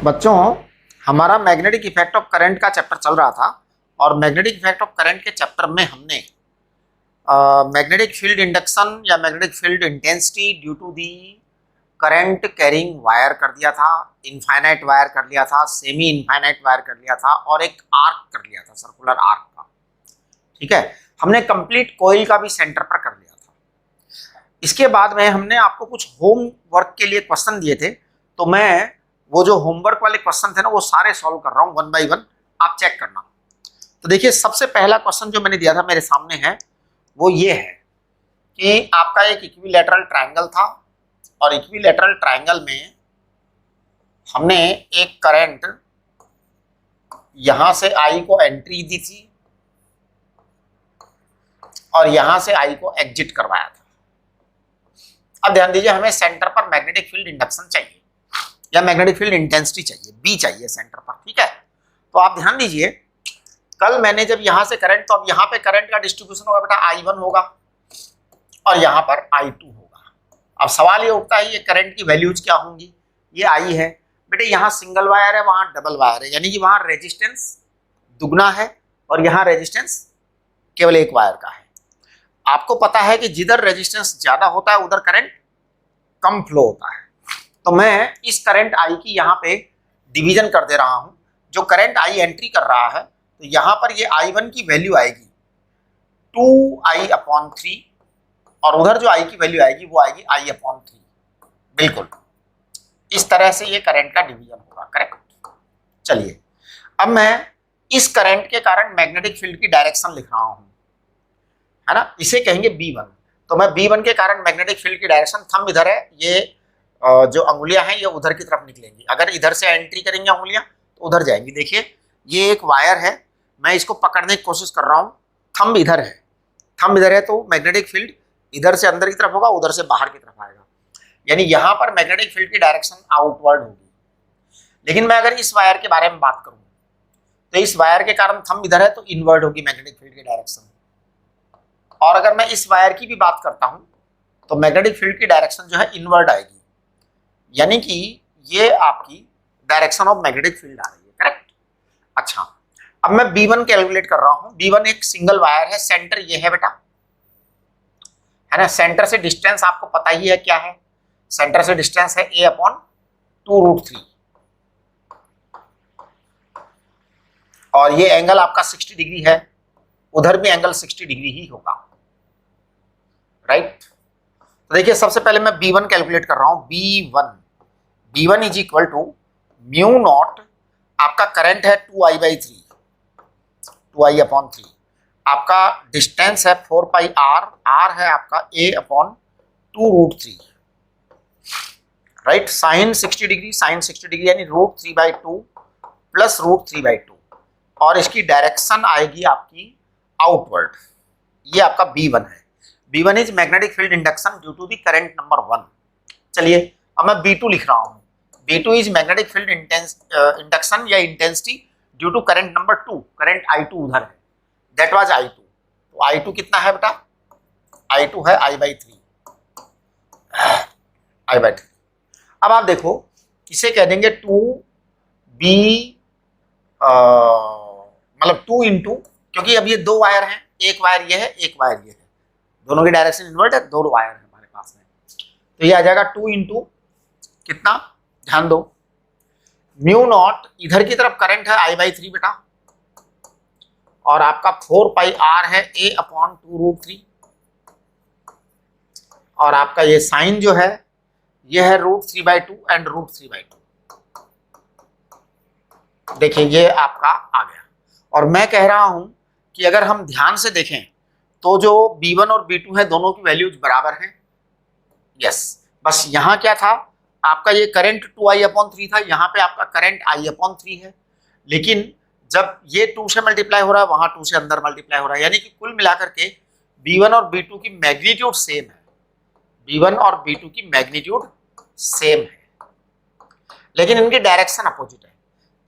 बच्चों, हमारा magnetic effect of current का चैप्टर चल रहा था और मैग्नेटिक इफेक्ट ऑफ करंट के चैप्टर में हमने मैग्नेटिक फील्ड इंडक्शन या magnetic field intensity due to the current carrying wire कर दिया था, इनफाइनाइट वायर कर लिया था, सेमी इनफाइनाइट वायर कर लिया था और एक आर्क कर लिया था, सर्कुलर आर्क का। ठीक है, हमने कंप्लीट कॉइल का भी सेंटर पर कर लिया था। इसके बाद में हमने आपको कुछ होम वर्क के लिए क्वेश्चन दिए थे, तो मैं वो जो होमवर्क वाले क्वेश्चन थे ना वो सारे सॉल्व कर रहा हूँ वन बाय वन, आप चेक करना। तो देखिए, सबसे पहला क्वेश्चन जो मैंने दिया था मेरे सामने है वो ये है कि आपका एक इक्विलैटरल ट्रायंगल था और इक्विलैटरल ट्रायंगल में हमने एक करंट यहां से आई को एंट्री दी थी और यहां से आई को एग्जिट करवाया था। अब ध्यान दीजिए, हमें सेंटर पर मैग्नेटिक फील्ड इंडक्शन चाहिए या मैग्नेटिक फील्ड इंटेंसिटी चाहिए, बी चाहिए सेंटर पर। ठीक है, तो आप ध्यान दीजिए, कल मैंने जब यहां से करंट, तो अब यहां पे करंट का डिस्ट्रीब्यूशन होगा बेटा I1 होगा और यहां पर I2 होगा। अब सवाल ये उठता है ये करंट की वैल्यूज क्या होंगी। ये I है बेटे, यहां सिंगल वायर है, वहां डबल वायर है, यानी कि वहां रेजिस्टेंस दुगना है और यहां रेजिस्टेंस केवल एक वायर का है। आपको पता है कि जिधर रेजिस्टेंस ज्यादा होता है उधर करंट कम फ्लो होता है, तो मैं इस करंट I की यहाँ पे डिवीजन कर दे रहा हूं। जो करंट I एंट्री कर रहा है तो यहाँ पर ये I1 की वैल्यू आएगी 2I/3 और उधर जो I की वैल्यू आएगी वो आएगी I/3। बिल्कुल इस तरह से ये करंट का डिवीजन होगा, करेक्ट। चलिए, अब मैं इस करंट के कारण मैग्नेटिक फील्ड की डायरेक्शन लिख रहा हूं, है ना, इसे कहेंगे B1। तो मैं B1 के कारण मैग्नेटिक फील्ड की डायरेक्शन, थंब इधर है, ये जो अंगुलियां हैं ये उधर की तरफ निकलेंगी। अगर इधर से एंट्री करेंगे अंगुलियां तो उधर जाएंगी। देखिए, ये एक वायर है, मैं इसको पकड़ने की कोशिश कर रहा हूं, थंब इधर है, थंब इधर है, तो मैग्नेटिक फील्ड इधर से अंदर की तरफ होगा, उधर से बाहर की तरफ आएगा, यानी यहां पर मैग्नेटिक फील्ड की डायरेक्शन आउटवर्ड होगी। लेकिन मैं अगर इस वायर के बारे में बात करूं तो इस वायर के कारण थंब इधर है तो इनवर्ड होगी मैग्नेटिक फील्ड की डायरेक्शन। और अगर मैं इस वायर की भी बात करता हूं तो मैग्नेटिक फील्ड की डायरेक्शन जो है इनवर्ड आएगी, यानी कि ये आपकी डायरेक्शन ऑफ मैग्नेटिक फील्ड आ रही है, करेक्ट। अच्छा, अब मैं B1 कैलकुलेट कर रहा हूं। B1 एक सिंगल वायर है, सेंटर ये है बेटा, है ना। सेंटर से डिस्टेंस आपको पता ही है क्या है, सेंटर से डिस्टेंस है A/2√3 और ये एंगल आपका 60 डिग्री है, उधर भी एंगल 60 डिग्री ही होगा, राइट। तो देखिए, सबसे पहले मैं B1 कैलकुलेट कर रहा हूं। B1 is equal to mu naught, आपका करंट है 2I/3, आपका डिस्टेंस है 4πr, r है आपका A/2√3, राइट। साइन 60 डिग्री यानी √3/2 प्लस √3/2 और इसकी डायरेक्शन आएगी आपकी आउटवर्ड। ये आपका B1 है। B1 is magnetic field induction due to the current number 1। चलिए, अब मैं B2 लिख रहा हूं। B2 is magnetic field induction या intensity due to current number 2। Current I2 उधर है, दैट वाज I2। तो I2 कितना है बेटा, I2 है I/3। अब आप देखो, इसे कह देंगे 2B, मतलब 2 इंटू, क्योंकि अब ये दो वायर हैं, एक वायर ये है, एक वायर ये है, दोनों की डायरेक्शन इनवर्ट है, दो वायर है हमारे पास में, तो ये आ जाएगा 2 इंटू कितना, ध्यान दो, म्यू नॉट, इधर की तरफ करंट है I/3 बेटा और आपका 4πr है A/2√3 और आपका ये साइन जो है ये है √3/2 एंड √3/2। देखिए, ये आपका आ गया। और मैं कह रहा हूं कि अगर हम ध्यान से देखें तो जो B1 और B2 है दोनों की वैल्यूज बराबर हैं। यस, बस यहां क्या था, आपका ये करंट 2I/3 था, यहाँ पे आपका करंट I/3 है, लेकिन जब ये 2 से मल्टीप्लाई हो रहा है वहां 2 से अंदर मल्टीप्लाई हो रहा है, यानी कि कुल मिलाकर के B1 और B2 की मैग्नीट्यूड सेम है। B1 और B2 की मैग्नीट्यूड सेम है, लेकिन इनकी डायरेक्शन अपोजिट है।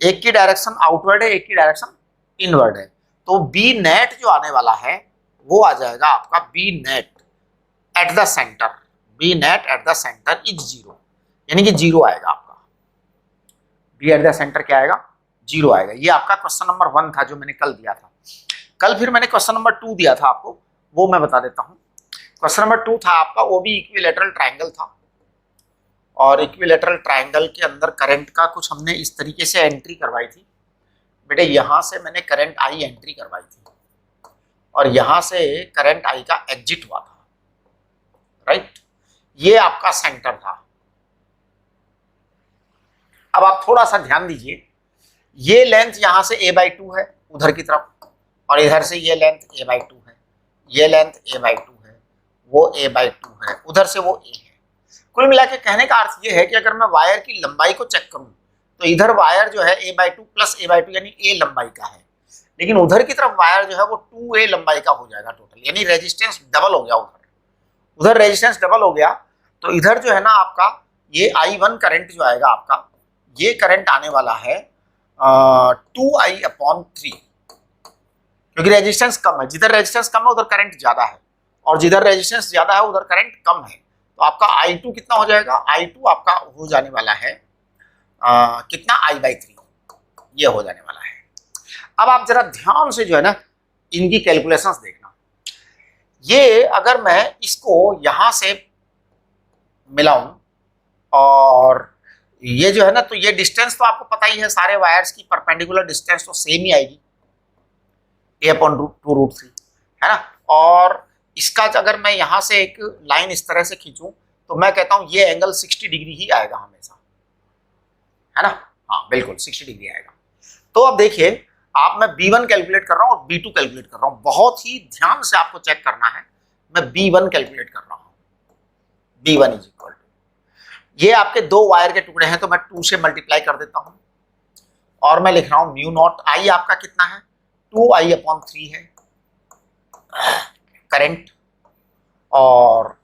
एक की डायरेक्शन आउटवर्ड है, एक की डायरेक्शन इनवर्ड है। तो B नेट जो आने वाला है वो आ जाएगा आपका B net at the centre is 0, यानी कि 0 आएगा आपका। बी एट द सेंटर क्या आएगा, 0 आएगा। ये आपका क्वेश्चन नंबर 1 था जो मैंने कल दिया था। कल फिर मैंने क्वेश्चन नंबर 2 दिया था आपको, वो मैं बता देता हूँ। क्वेश्चन नंबर 2 था आपका, वो भी इक्विलैटरल ट्रायंगल था, और इक्विलैटरल ट्रायंगल के अंदर करंट का कुछ हमने इस तरीके से एंट्री करवाई थी बेटे। यहां से मैंने करंट आई एंट्री करवाई थी और यहां से करंट आई का एग्जिट हुआ था, राइट। ये आपका सेंटर था। अब आप थोड़ा सा ध्यान दीजिए, ये लेंथ यहां से a/2 है उधर की तरफ, और इधर से ये लेंथ a/2 है, ये लेंथ a/2 है, वो a/2 है, उधर से वो a है। कुल मिला के कहने का अर्थ ये है कि अगर मैं वायर की लंबाई को चेक करूं तो इधर वायर जो है a/2 प्लस a/2 यानी a लंबाई का है, लेकिन उधर की तरफ वायर जो है वो 2a लंबाई का हो जाएगा टोटल, यानी रेजिस्टेंस डबल हो गया। उधर रेजिस्टेंस डबल हो गया तो इधर जो है ना आपका ये I1 करंट जो आएगा आपका, ये करंट आने वाला है 2I/3, क्योंकि रेजिस्टेंस कम है। जिधर रेजिस्टेंस कम है उधर करंट ज्यादा है, और जिधर रेजिस्टेंस ज्यादा है उधर करंट कम है। तो आपका I2 कितना हो जाएगा, I2 आपका हो जाने वाला है कितना, I/3, ये हो जाने वाला है। अब आप जरा ध्यान से जो है ना इनकी कैलकुलेशंस देखना। ये अगर मैं इसको यहां से मिलाऊं, और ये जो है ना, तो ये डिस्टेंस तो आपको पता ही है, सारे वायर्स की परपेंडिकुलर डिस्टेंस तो सेम ही आएगी, a/2√3 है ना। और इसका अगर मैं यहां से एक लाइन इस तरह से खींचूं तो मैं कहता हूं ये एंगल 60 डिग्री ही आएगा हमेशा, है ना। हाँ बिल्कुल 60 डिग्री आएगा। तो अब देखिए, आप मैं B1 कैलकुलेट कर रहा हूं और B2 कैलकुलेट कर रहा हूं, बहुत ही ध्यान से आपको चेक करना है। मैं B1 कैलकुलेट कर रहा हूं, B1 इज इक्वल टू, ये आपके दो वायर के टुकड़े हैं तो मैं 2 से मल्टीप्लाई कर देता हूं, और मैं लिख रहा हूं म्यू नॉट I आपका कितना है, 2I/3 है करंट, और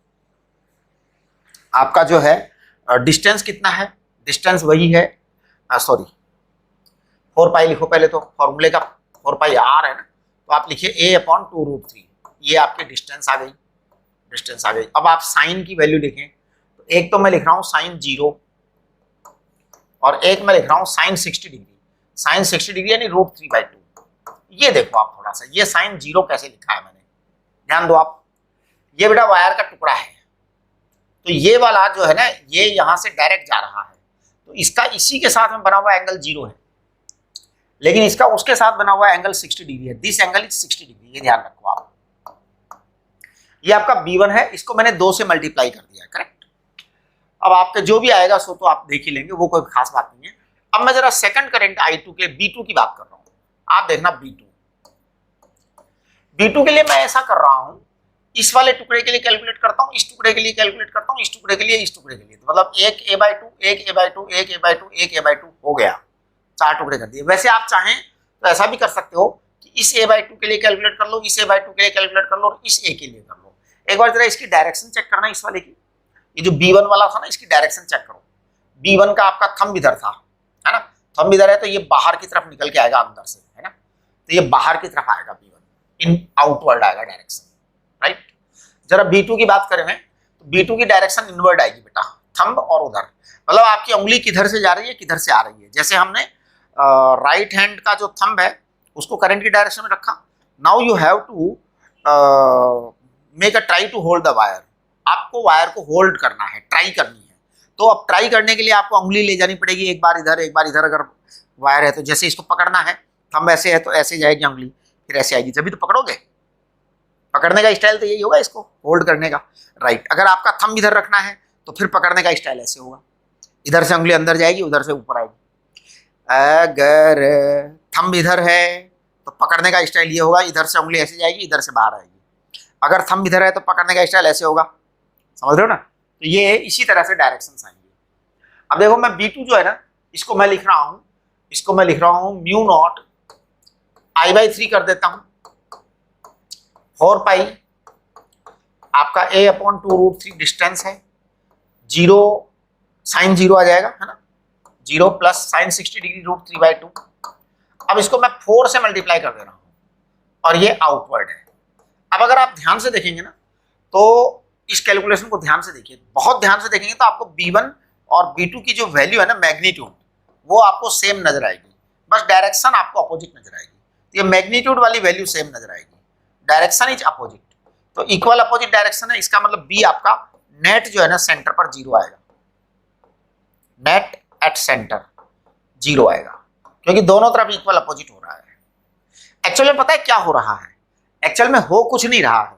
आपका जो है डिस्टेंस कितना है, डिस्टेंस वही है, सॉरी 4π लिखो पहले, तो फॉर्मूले का 4πr है ना, तो आप लिखिए a/2√3, ये आपकी डिस्टेंस आ गई, डिस्टेंस आ गई। अब आप साइन की वैल्यू लिखें, तो एक तो मैं लिख रहा हूं साइन 0, और एक मैं लिख रहा हूं साइन 60 डिग्री। साइन 60 डिग्री यानी √3/2। ये देखो आप थोड़ा सा, ये साइन 0 कैसे लिखा है मैंने, ध्यान दो आप। ये बेटा वायर का टुकड़ा है, तो ये वाला जो है ना ये यहां से डायरेक्ट जा रहा है, तो इसका इसी के साथ में बना हुआ एंगल 0 है, लेकिन इसका उसके साथ बना हुआ एंगल 60 डिग्री है। दिस एंगल इज 60 डिग्री, ये ध्यान रखो आप। ये आपका B1 है, इसको मैंने 2 से मल्टीप्लाई कर दिया, करेक्ट। अब आपका जो भी आएगा सो तो आप देख ही लेंगे, वो कोई खास बात नहीं है। अब मैं जरा सेकंड करंट I2 के B2 की बात कर रहा हूं, आप देखना B2 के लिए मैं ऐसा कर रहा हूं, इस वाले टुकड़े के लिए कैलकुलेट करता हूं, इस टुकड़े के लिए कैलकुलेट करता हूं, इस टुकड़े के लिए, इस टुकड़े के लिए, तो मतलब एक a/2, एक a/2, एक a/2, एक a/2 हो गया, 4 टुकड़े कर दिए। वैसे आप चाहें तो ऐसा भी कर सकते हो कि इस a/2 के लिए कैलकुलेट कर लो, इस a/2 के लिए कैलकुलेट कर लो, और इस a के लिए कर लो। एक बार जरा इसकी डायरेक्शन चेक करना, इस वाले की, ये जो B1 वाला था ना, इसकी डायरेक्शन चेक करो। B1 का आपका थंब इधर था, है ना, थंब इधर है, तो ये बाहर की तरफ निकल के आएगा अंदर से, है ना, तो ये बाहर की तरफ आएगा B1, इन आउटवर्ड आएगा डायरेक्शन, राइट। जरा B2 की बात करें तो B2 की डायरेक्शन इनवर्ड आएगी बेटा, थंब और उधर, मतलब आपकी उंगली किधर से जा रही है, किधर से आ रही है। जैसे हमने राइट हैंड का जो थंब है उसको करंट की डायरेक्शन में रखा। Now you have to make a try to hold the wire, आपको वायर को होल्ड करना है, ट्राई करनी है। तो अब ट्राई करने के लिए आपको उंगली ले जानी पड़ेगी, एक बार इधर एक बार इधर। अगर वायर है तो जैसे इसको पकड़ना है, थंब ऐसे है तो ऐसे जाएगी उंगली, फिर ऐसे आएगी, जब भी तो पकड़ोगे। पकड़ने का स्टाइल तो यही होगा, इसको होल्ड करने का, राइट। अगर आपका थंब इधर रखना है तो फिर पकड़ने का स्टाइल ऐसे होगा, इधर से उंगली अंदर जाएगी, उधर से ऊपर आएगी। अगर थंब इधर है तो पकड़ने का स्टाइल ये होगा, इधर से उंगली ऐसे जाएगी, इधर से बाहर आएगी। अगर थंब इधर है तो पकड़ने का स्टाइल ऐसे होगा, समझ रहे हो ना। तो ये इसी तरह से डायरेक्शंस आएंगे। अब देखो मैं B2 जो है ना, इसको मैं लिख रहा हूं म्यू नॉट I/3 कर देता हूं, 4π आपका a/2√3 डिस्टेंस है, 0 साइन 0 आ जाएगा, है ना, 0 प्लस साइन 60 डिग्री √3/2। अब इसको मैं 4 से मल्टीप्लाई कर दे रहा हूं, और ये आउटवर्ड है। अब अगर आप ध्यान से देखेंगे ना, तो इस कैलकुलेशन को ध्यान से देखिए, बहुत ध्यान से देखेंगे तो आपको B1 और B2 की जो वैल्यू है ना, मैग्नीट्यूड, वो आपको सेम नजर आएगी, बस डायरेक्शन आपको अपोजिट नजर आएगी। तो ये मैग्नीट्यूड वाली वैल्यू सेम नजर आएगी, डायरेक्शन इज अपोजिट, तो इक्वल अपोजिट डायरेक्शन है, इसका मतलब बी आपका नेट जो है ना सेंटर पर जीरो आएगा, नेट एट सेंटर जीरो आएगा, क्योंकि दोनों तरफ इक्वल अपोजिट हो रहा है। एक्चुअल में पता है क्या हो रहा है, एक्चुअल में हो कुछ नहीं रहा है,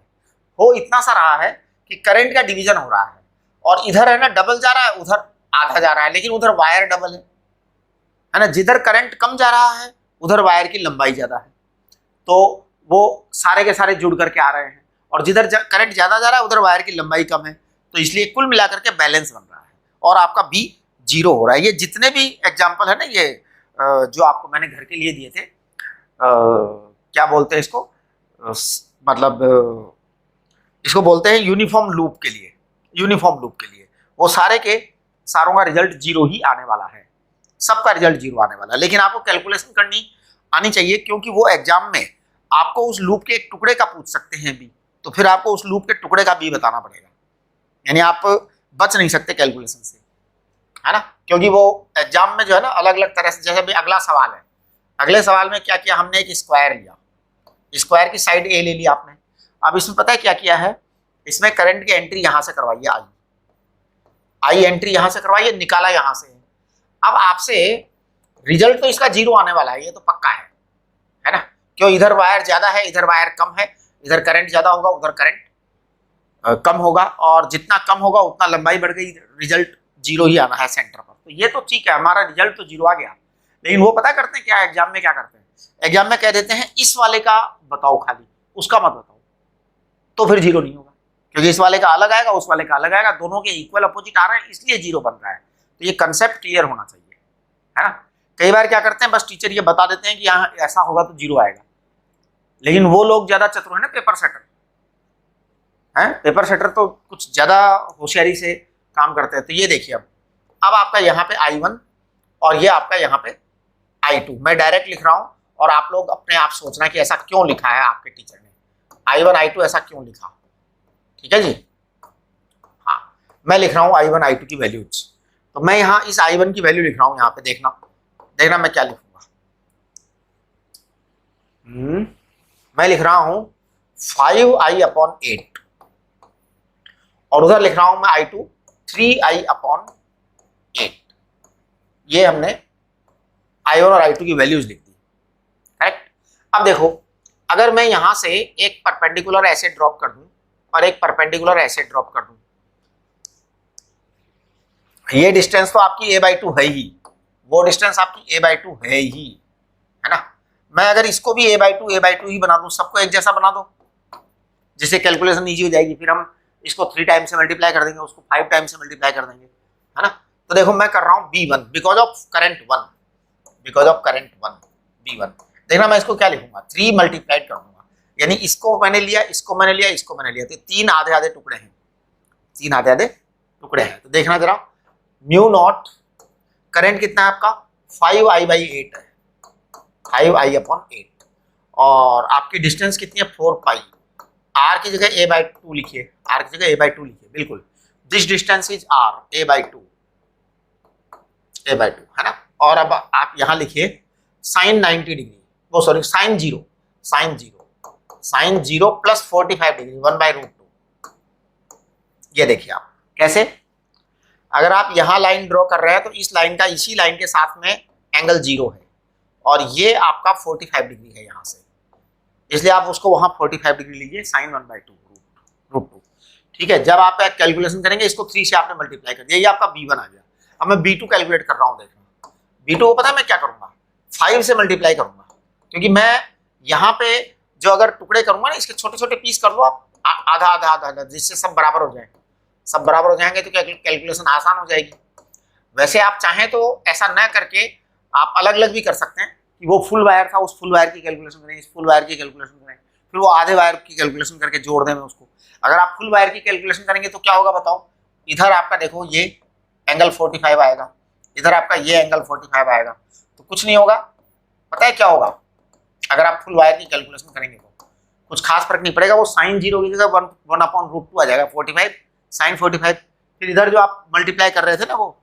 हो इतना सा रहा है कि करंट का डिवीजन हो रहा है, और इधर है ना डबल जा रहा है, उधर आधा जा रहा है, लेकिन उधर वायर डबल है ना, जिधर करंट कम जा रहा है उधर वायर की लंबाई ज्यादा है, तो वो सारे के सारे जुड़ करके आ रहे हैं, और जिधर करंट ज्यादा जा रहा है उधर वायर की लंबाई कम है, तो इसलिए कुल मिलाकर के बैलेंस बन रहा है, और आपका बी जीरो हो रहा है। ये जितने भी एग्जाम्पल है ना, ये जो आपको मैंने घर के लिए दिए थे, क्या बोलते हैं इसको, मतलब इसको बोलते हैं यूनिफॉर्म लूप के लिए, यूनिफॉर्म लूप के लिए वो सारे के सारों का रिजल्ट जीरो ही आने वाला है, सबका रिजल्ट जीरो आने वाला है। लेकिन आपको कैलकुलेशन करनी आनी चाहिए, क्योंकि वो एग्जाम में आपको उस लूप के एक टुकड़े का पूछ सकते हैं बी, तो फिर आपको उस लूप के टुकड़े का बी बताना पड़ेगा, यानी आप बच नहीं सकते कैलकुलेशन से, है ना, क्योंकि वो एग्जाम में जो है ना अलग अलग तरह से, जैसे भी अगला सवाल है, अगले सवाल में क्या किया हमने, एक स्क्वायर लिया, स्क्वायर की साइड ए ले लिया आपने, अब इसमें पता है क्या किया है, इसमें करंट की एंट्री यहां से करवाइए, आई एंट्री यहां से करवाइए, निकाला यहां से, अब आपसे रिजल्ट तो इसका जीरो आने वाला है, ये तो पक्का है ना, क्यों, इधर वायर ज्यादा है इधर वायर कम है, इधर करंट ज्यादा होगा उधर करंट कम होगा, और जितना कम होगा उतना लंबाई बढ़ गई, रिजल्ट जीरो ही आना है सेंटर पर, तो ये तो ठीक है, हमारा रिजल्ट तो जीरो आ गया। लेकिन वो पता करते हैं क्या एग्जाम में, क्या करते हैं एग्जाम में, कह देते हैं इस वाले का बताओ खाली, उसका मत बताओ, तो फिर जीरो नहीं होगा, क्योंकि इस वाले का अलग आएगा उस वाले का अलग आएगा, दोनों के इक्वल अपोजिट आ रहे हैं इसलिए जीरो बन रहा है। तो ये कंसेप्ट क्लियर होना चाहिए, है ना। कई बार क्या करते हैं, बस टीचर ये बता देते हैं कि यहाँ ऐसा होगा तो जीरो आएगा, लेकिन वो लोग ज्यादा चतुर है ना, पेपर सेटर है, पेपर सेटर तो कुछ ज्यादा होशियारी से काम करते हैं। तो ये देखिए, अब आपका यहाँ पे I1 और ये आपका यहाँ पे I2, मैं डायरेक्ट लिख रहा हूँ, और आप लोग अपने आप सोचना कि ऐसा क्यों लिखा है आपके टीचर ने, I1 I2 ऐसा क्यों लिखा, ठीक है जी। हाँ, मैं लिख रहा हूँ I1 I2 की वैल्यूज, तो मैं यहाँ इस I1 की वैल्यू लिख रहा हूँ, यहाँ पे देखना मैं क्या लिखूंगा, मैं लिख रहा हूँ 5I/8, और उधर लिख रहा हूं मैं I2 3I/8, ये हमने I1 और I2 की वैल्यूज लिख दी, करेक्ट। अब देखो, अगर मैं यहां से एक परपेंडिकुलर ऐसे ड्रॉप कर दूं और एक परपेंडिकुलर ऐसे ड्रॉप कर दूं, ये डिस्टेंस तो आपकी a/2 है ही, वो डिस्टेंस आपकी a/2 है ही, है ना। मैं अगर इसको भी a/2 ही बना दूं, सबको एक जैसा बना दो, जिससे कैलकुलेशन ईजी हो जाएगी, फिर हम इसको 3 टाइम से मल्टीप्लाई कर देंगे, उसको 5 टाइम से मल्टीप्लाई कर देंगे, है ना। तो देखो मैं कर रहा हूँ B1 because of current 1, because of current 1 B1। देखना मैं इसको क्या लिखूंगा, 3 मल्टीप्लाइड कर दूंगा, यानी इसको मैंने लिया, इसको मैंने लिया, इसको मैंने लिया, तो 3 आधे आधे टुकड़े हैं, 3 आधे आधे टुकड़े हैं। तो देखना जरा, म्यू नॉट करंट कितना है आपका 5I/8 है, 5I/8, और आपकी डिस्टेंस कितनी है 4π, r की जगह a/2 लिखिए, r की जगह a/2 लिखिए, बिल्कुल, this distance is r a/2 है ना। और अब आप यहां लिखिए sin 90 डिग्री, वो सॉरी sin 0 प्लस 45 डिग्री 1/√2। ये देखिए आप कैसे, अगर आप यहां लाइन ड्रॉ कर रहे हैं तो इस लाइन का इसी लाइन के साथ में एंगल 0 है, और ये आपका 45 डिग्री है यहाँ से, इसलिए आप उसको वहां 45 डिग्री लीजिए, sin 1/√2, ठीक है। जब आप कैलकुलेशन करेंगे, इसको 3 से आपने मल्टीप्लाई कर दिया, ये आपका B1 आ गया। अब मैं B2 कैलकुलेट कर रहा हूँ, देखना B2 को पता है मैं क्या करूंगा, 5 से मल्टीप्लाई करूंगा, क्योंकि मैं यहाँ पे जो अगर टुकड़े करूंगा ना, इसके छोटे छोटे पीस कर दो आप, आधा आधा आधा आधा, जिससे सब बराबर हो जाए, सब बराबर हो जाएंगे तो कैलकुलेशन आसान हो जाएगी। वैसे आप चाहें तो ऐसा न करके आप अलग अलग भी कर सकते हैं, कि वो फुल वायर था, उस फुल वायर की कैलकुलेशन करें, इस फुल वायर की कैलकुलेशन करें, फिर वो आधे वायर की कैलकुलेशन करके जोड़ दें मैं उसको। अगर आप फुल वायर की कैलकुलेशन करेंगे तो क्या होगा बताओ, इधर आपका देखो ये एंगल 45 आएगा, इधर आपका ये एंगल 45 आएगा, तो कुछ नहीं होगा, पता है क्या होगा, अगर आप फुल वायर की कैलकुलेशन करेंगे तो कुछ खास फर्क नहीं पड़ेगा, वो sin 0 की जगह 1/√2 आ जाएगा, 45 sin 45, फिर इधर जो आप मल्टीप्लाई कर रहे थे ना, वो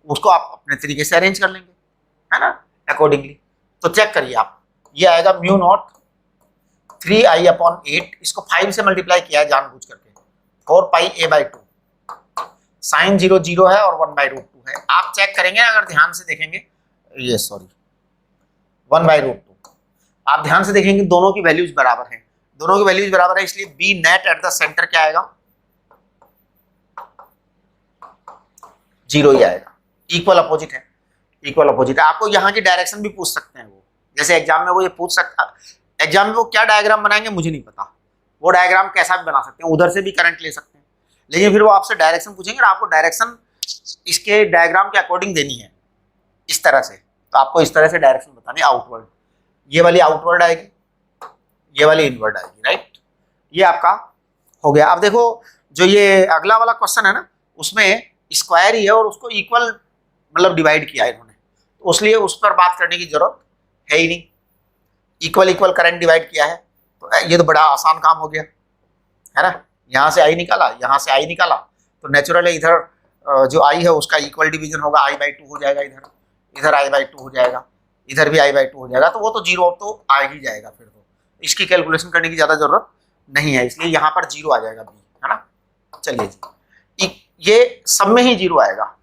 उसको आप अपने तरीके से अरेंज कर लेंगे, है ना, अकॉर्डिंगली। तो चेक करिए आप, ये आएगा म्यू नॉट 3i/8, इसको 5 से मल्टीप्लाई किया है जानबूझ करके, 4πa/2, साइन 0 0 है और 1/√2 है। आप चेक करेंगे अगर ध्यान से देखेंगे, ये सॉरी 1/√2, आप ध्यान से देखेंगे दोनों की वैल्यूज बराबर हैं, दोनों की वैल्यूज बराबर है, इसलिए B net at the centre क्या आएगा, 0 ही आएगा। इक्वल अपोजिट है, इक्वल अपोजिट है। आपको यहाँ की डायरेक्शन भी पूछ सकते हैं वो, जैसे एग्जाम में वो ये पूछ सकता, एग्जाम में वो क्या डायग्राम बनाएंगे मुझे नहीं पता, वो डायग्राम कैसा भी बना सकते हैं, उधर से भी करंट ले सकते हैं, लेकिन फिर वो आपसे डायरेक्शन पूछेंगे और आपको डायरेक्शन इसके डायग्राम के अकॉर्डिंग देनी है, इस तरह से। तो आपको इस तरह से डायरेक्शन बतानी, आउटवर्ड, ये वाली आउटवर्ड आएगी, ये वाली इनवर्ड आएगी, राइट। ये आपका हो गया। अब देखो जो ये अगला वाला क्वेश्चन है ना, उसमें स्क्वायर ही है और उसको इक्वल मतलब डिवाइड किया है इन्होंने, तो इसलिए उस पर बात करने की जरूरत है ही नहीं, इक्वल इक्वल करंट डिवाइड किया है, तो ये तो बड़ा आसान काम हो गया, है ना। यहाँ से आई निकाला, यहाँ से आई निकाला, तो नेचुरली इधर जो आई है उसका इक्वल डिवीजन होगा, i/2 हो जाएगा, इधर इधर i/2 हो जाएगा, इधर भी i/2 हो जाएगा, तो वो तो 0 तो आ ही जाएगा, फिर तो इसकी कैलकुलेशन करने की ज़्यादा जरूरत नहीं है, इसलिए यहाँ पर 0 आ जाएगा बी, है ना। चलिए जी, ये सब में ही 0 आएगा,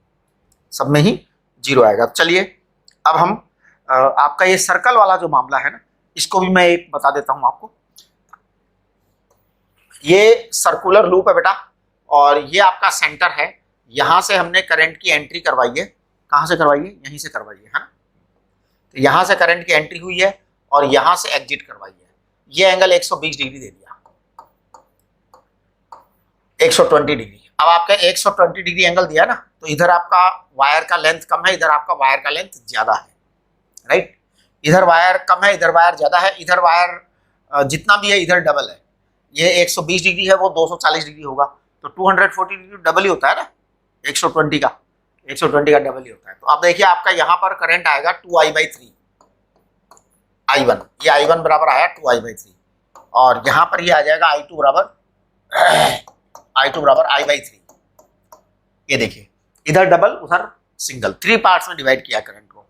सब में ही 0 आएगा। चलिए अब हम आपका ये सर्कल वाला जो मामला है ना, इसको भी मैं एक बता देता हूँ आपको। ये सर्कुलर लूप है बेटा, और ये आपका सेंटर है, यहाँ से हमने करंट की एंट्री करवाई है, कहाँ से करवाई है, यहीं से करवाई है ना। तो यहाँ से करंट की एंट्री हुई है और यहाँ से एग्जिट करवाई है, ये एंगल 120 डिग्री दे दिया, 120 डिग्री। अब आपका 120 डिग्री एंगल दिया ना, तो इधर आपका वायर का लेंथ कम है, इधर आपका वायर का लेंथ ज्यादा है, राइट। इधर वायर कम है, इधर वायर ज्यादा है, इधर वायर जितना भी है इधर डबल है, ये 120 डिग्री है वो 240 डिग्री होगा, तो 240 डिग्री डबल ही होता है ना, 120 का, 120 का डबल ही होता है। तो अब देखिए आपका यहाँ पर करंट आएगा 2i/3, i1, ये i1 बराबर आया 2i/3, और यहाँ पर ये आ जाएगा i2 बराबर i/3। ये देखिए इधर डबल उधर सिंगल, 3 पार्ट्स में डिवाइड किया करंट को,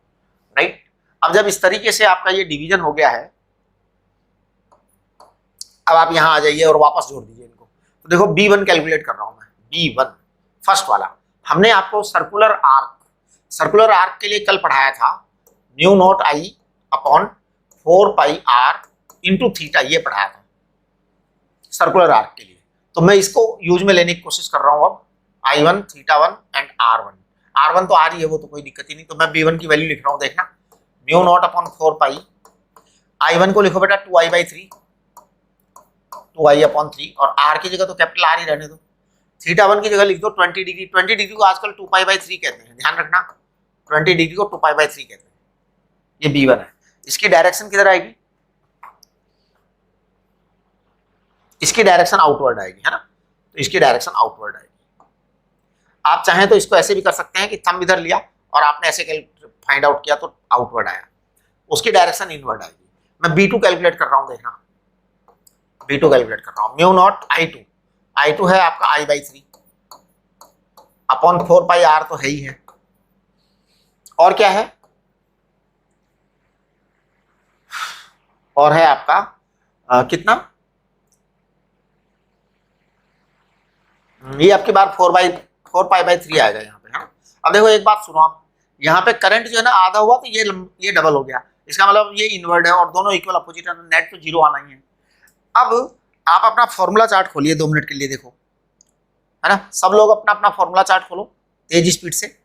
राइट। अब जब इस तरीके से आपका ये डिवीजन हो गया है, अब आप यहाँ आ जाइए और वापस जोड़ दीजिए इनको, तो देखो B1 कैलकुलेट कर रहा हूं मैं, B1 फर्स्ट वाला। हमने आपको सर्कुलर आर्क के लिए कल पढ़ाया था mu naught I/4πr into theta, ये पढ़ाया था सर्कुलर आर्क के लिए। तो मैं इसको यूज में लेने की कोशिश कर रहा हूं अब, I1 θ1 एंड R1 तो आ रही है, वो तो कोई दिक्कत ही नहीं। तो मैं B1 की वैल्यू लिख रहा हूं, देखना, म्यू नॉट अपॉन 4π, I1 को लिखो बेटा 2i/3, 2i/3, और R की जगह तो कैपिटल R ही रहने दो, θ1 की जगह लिख दो 20 डिग्री, 20 डिग्री को आजकल 2π/3 कहते हैं, ध्यान रखना, 20 डिग्री को 2π/3 कहते हैं। ये B1 है, इसकी डायरेक्शन किधर आएगी, इसकी डायरेक्शन आउटवर्ड आएगी, है ना, तो इसकी डायरेक्शन आउटवर्ड आएगी। आप चाहें तो इसको ऐसे भी कर सकते हैं कि थंब इधर लिया और आपने ऐसे फाइंड आउट किया तो आउटवर्ड आया, उसकी डायरेक्शन इनवर्ड आएगी। मैं B2 कैलकुलेट कर रहा हूं, देखना, B2 कैलकुलेट कर रहा हूं, म्यू नॉट I2 है आपका I/3 अपॉन 4πr, तो है ही है, और क्या है, और है आपका कितना, ये आपकी बार 4π/3 आएगा यहाँ पे, हाँ। अब देखो एक बात सुनो आप, यहाँ पे करंट जो है ना आधा हुआ, तो ये डबल हो गया, इसका मतलब ये इनवर्ड है और दोनों इक्वल अपोजिट है, नेट तो 0 आना ही है। अब आप अपना फॉर्मूला चार्ट खोलिए 2 मिनट के लिए, देखो, है ना, सब लोग अपना अपना फॉर्मूला चार्ट खोलो तेज स्पीड से,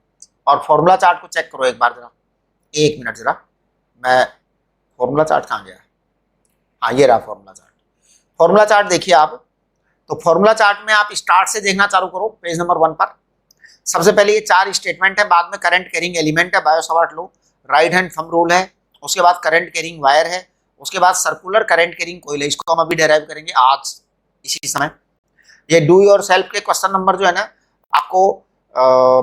और फॉर्मूला चार्ट को चेक करो एक बार जरा, 1 मिनट जरा, मैं फॉर्मूला चार्ट कहाँ गया, हाँ ये रहा फॉर्मूला चार्ट। फॉर्मूला चार्ट देखिए आप, तो फॉर्मूला चार्ट में आप स्टार्ट से देखना चालू करो, पेज नंबर 1 पर। सबसे पहले ये 4 स्टेटमेंट है, बाद में करंट कैरिंग एलिमेंट है, Biot-Savart law, right hand thumb rule है, उसके बाद करंट कैरिंग वायर है, उसके बाद सर्कुलर करंट कैरिंग कोइल है, इसको हम अभी डेराइव करेंगे आज इसी समय। ये डू योर सेल्फ के क्वेश्चन नंबर जो है ना, आपको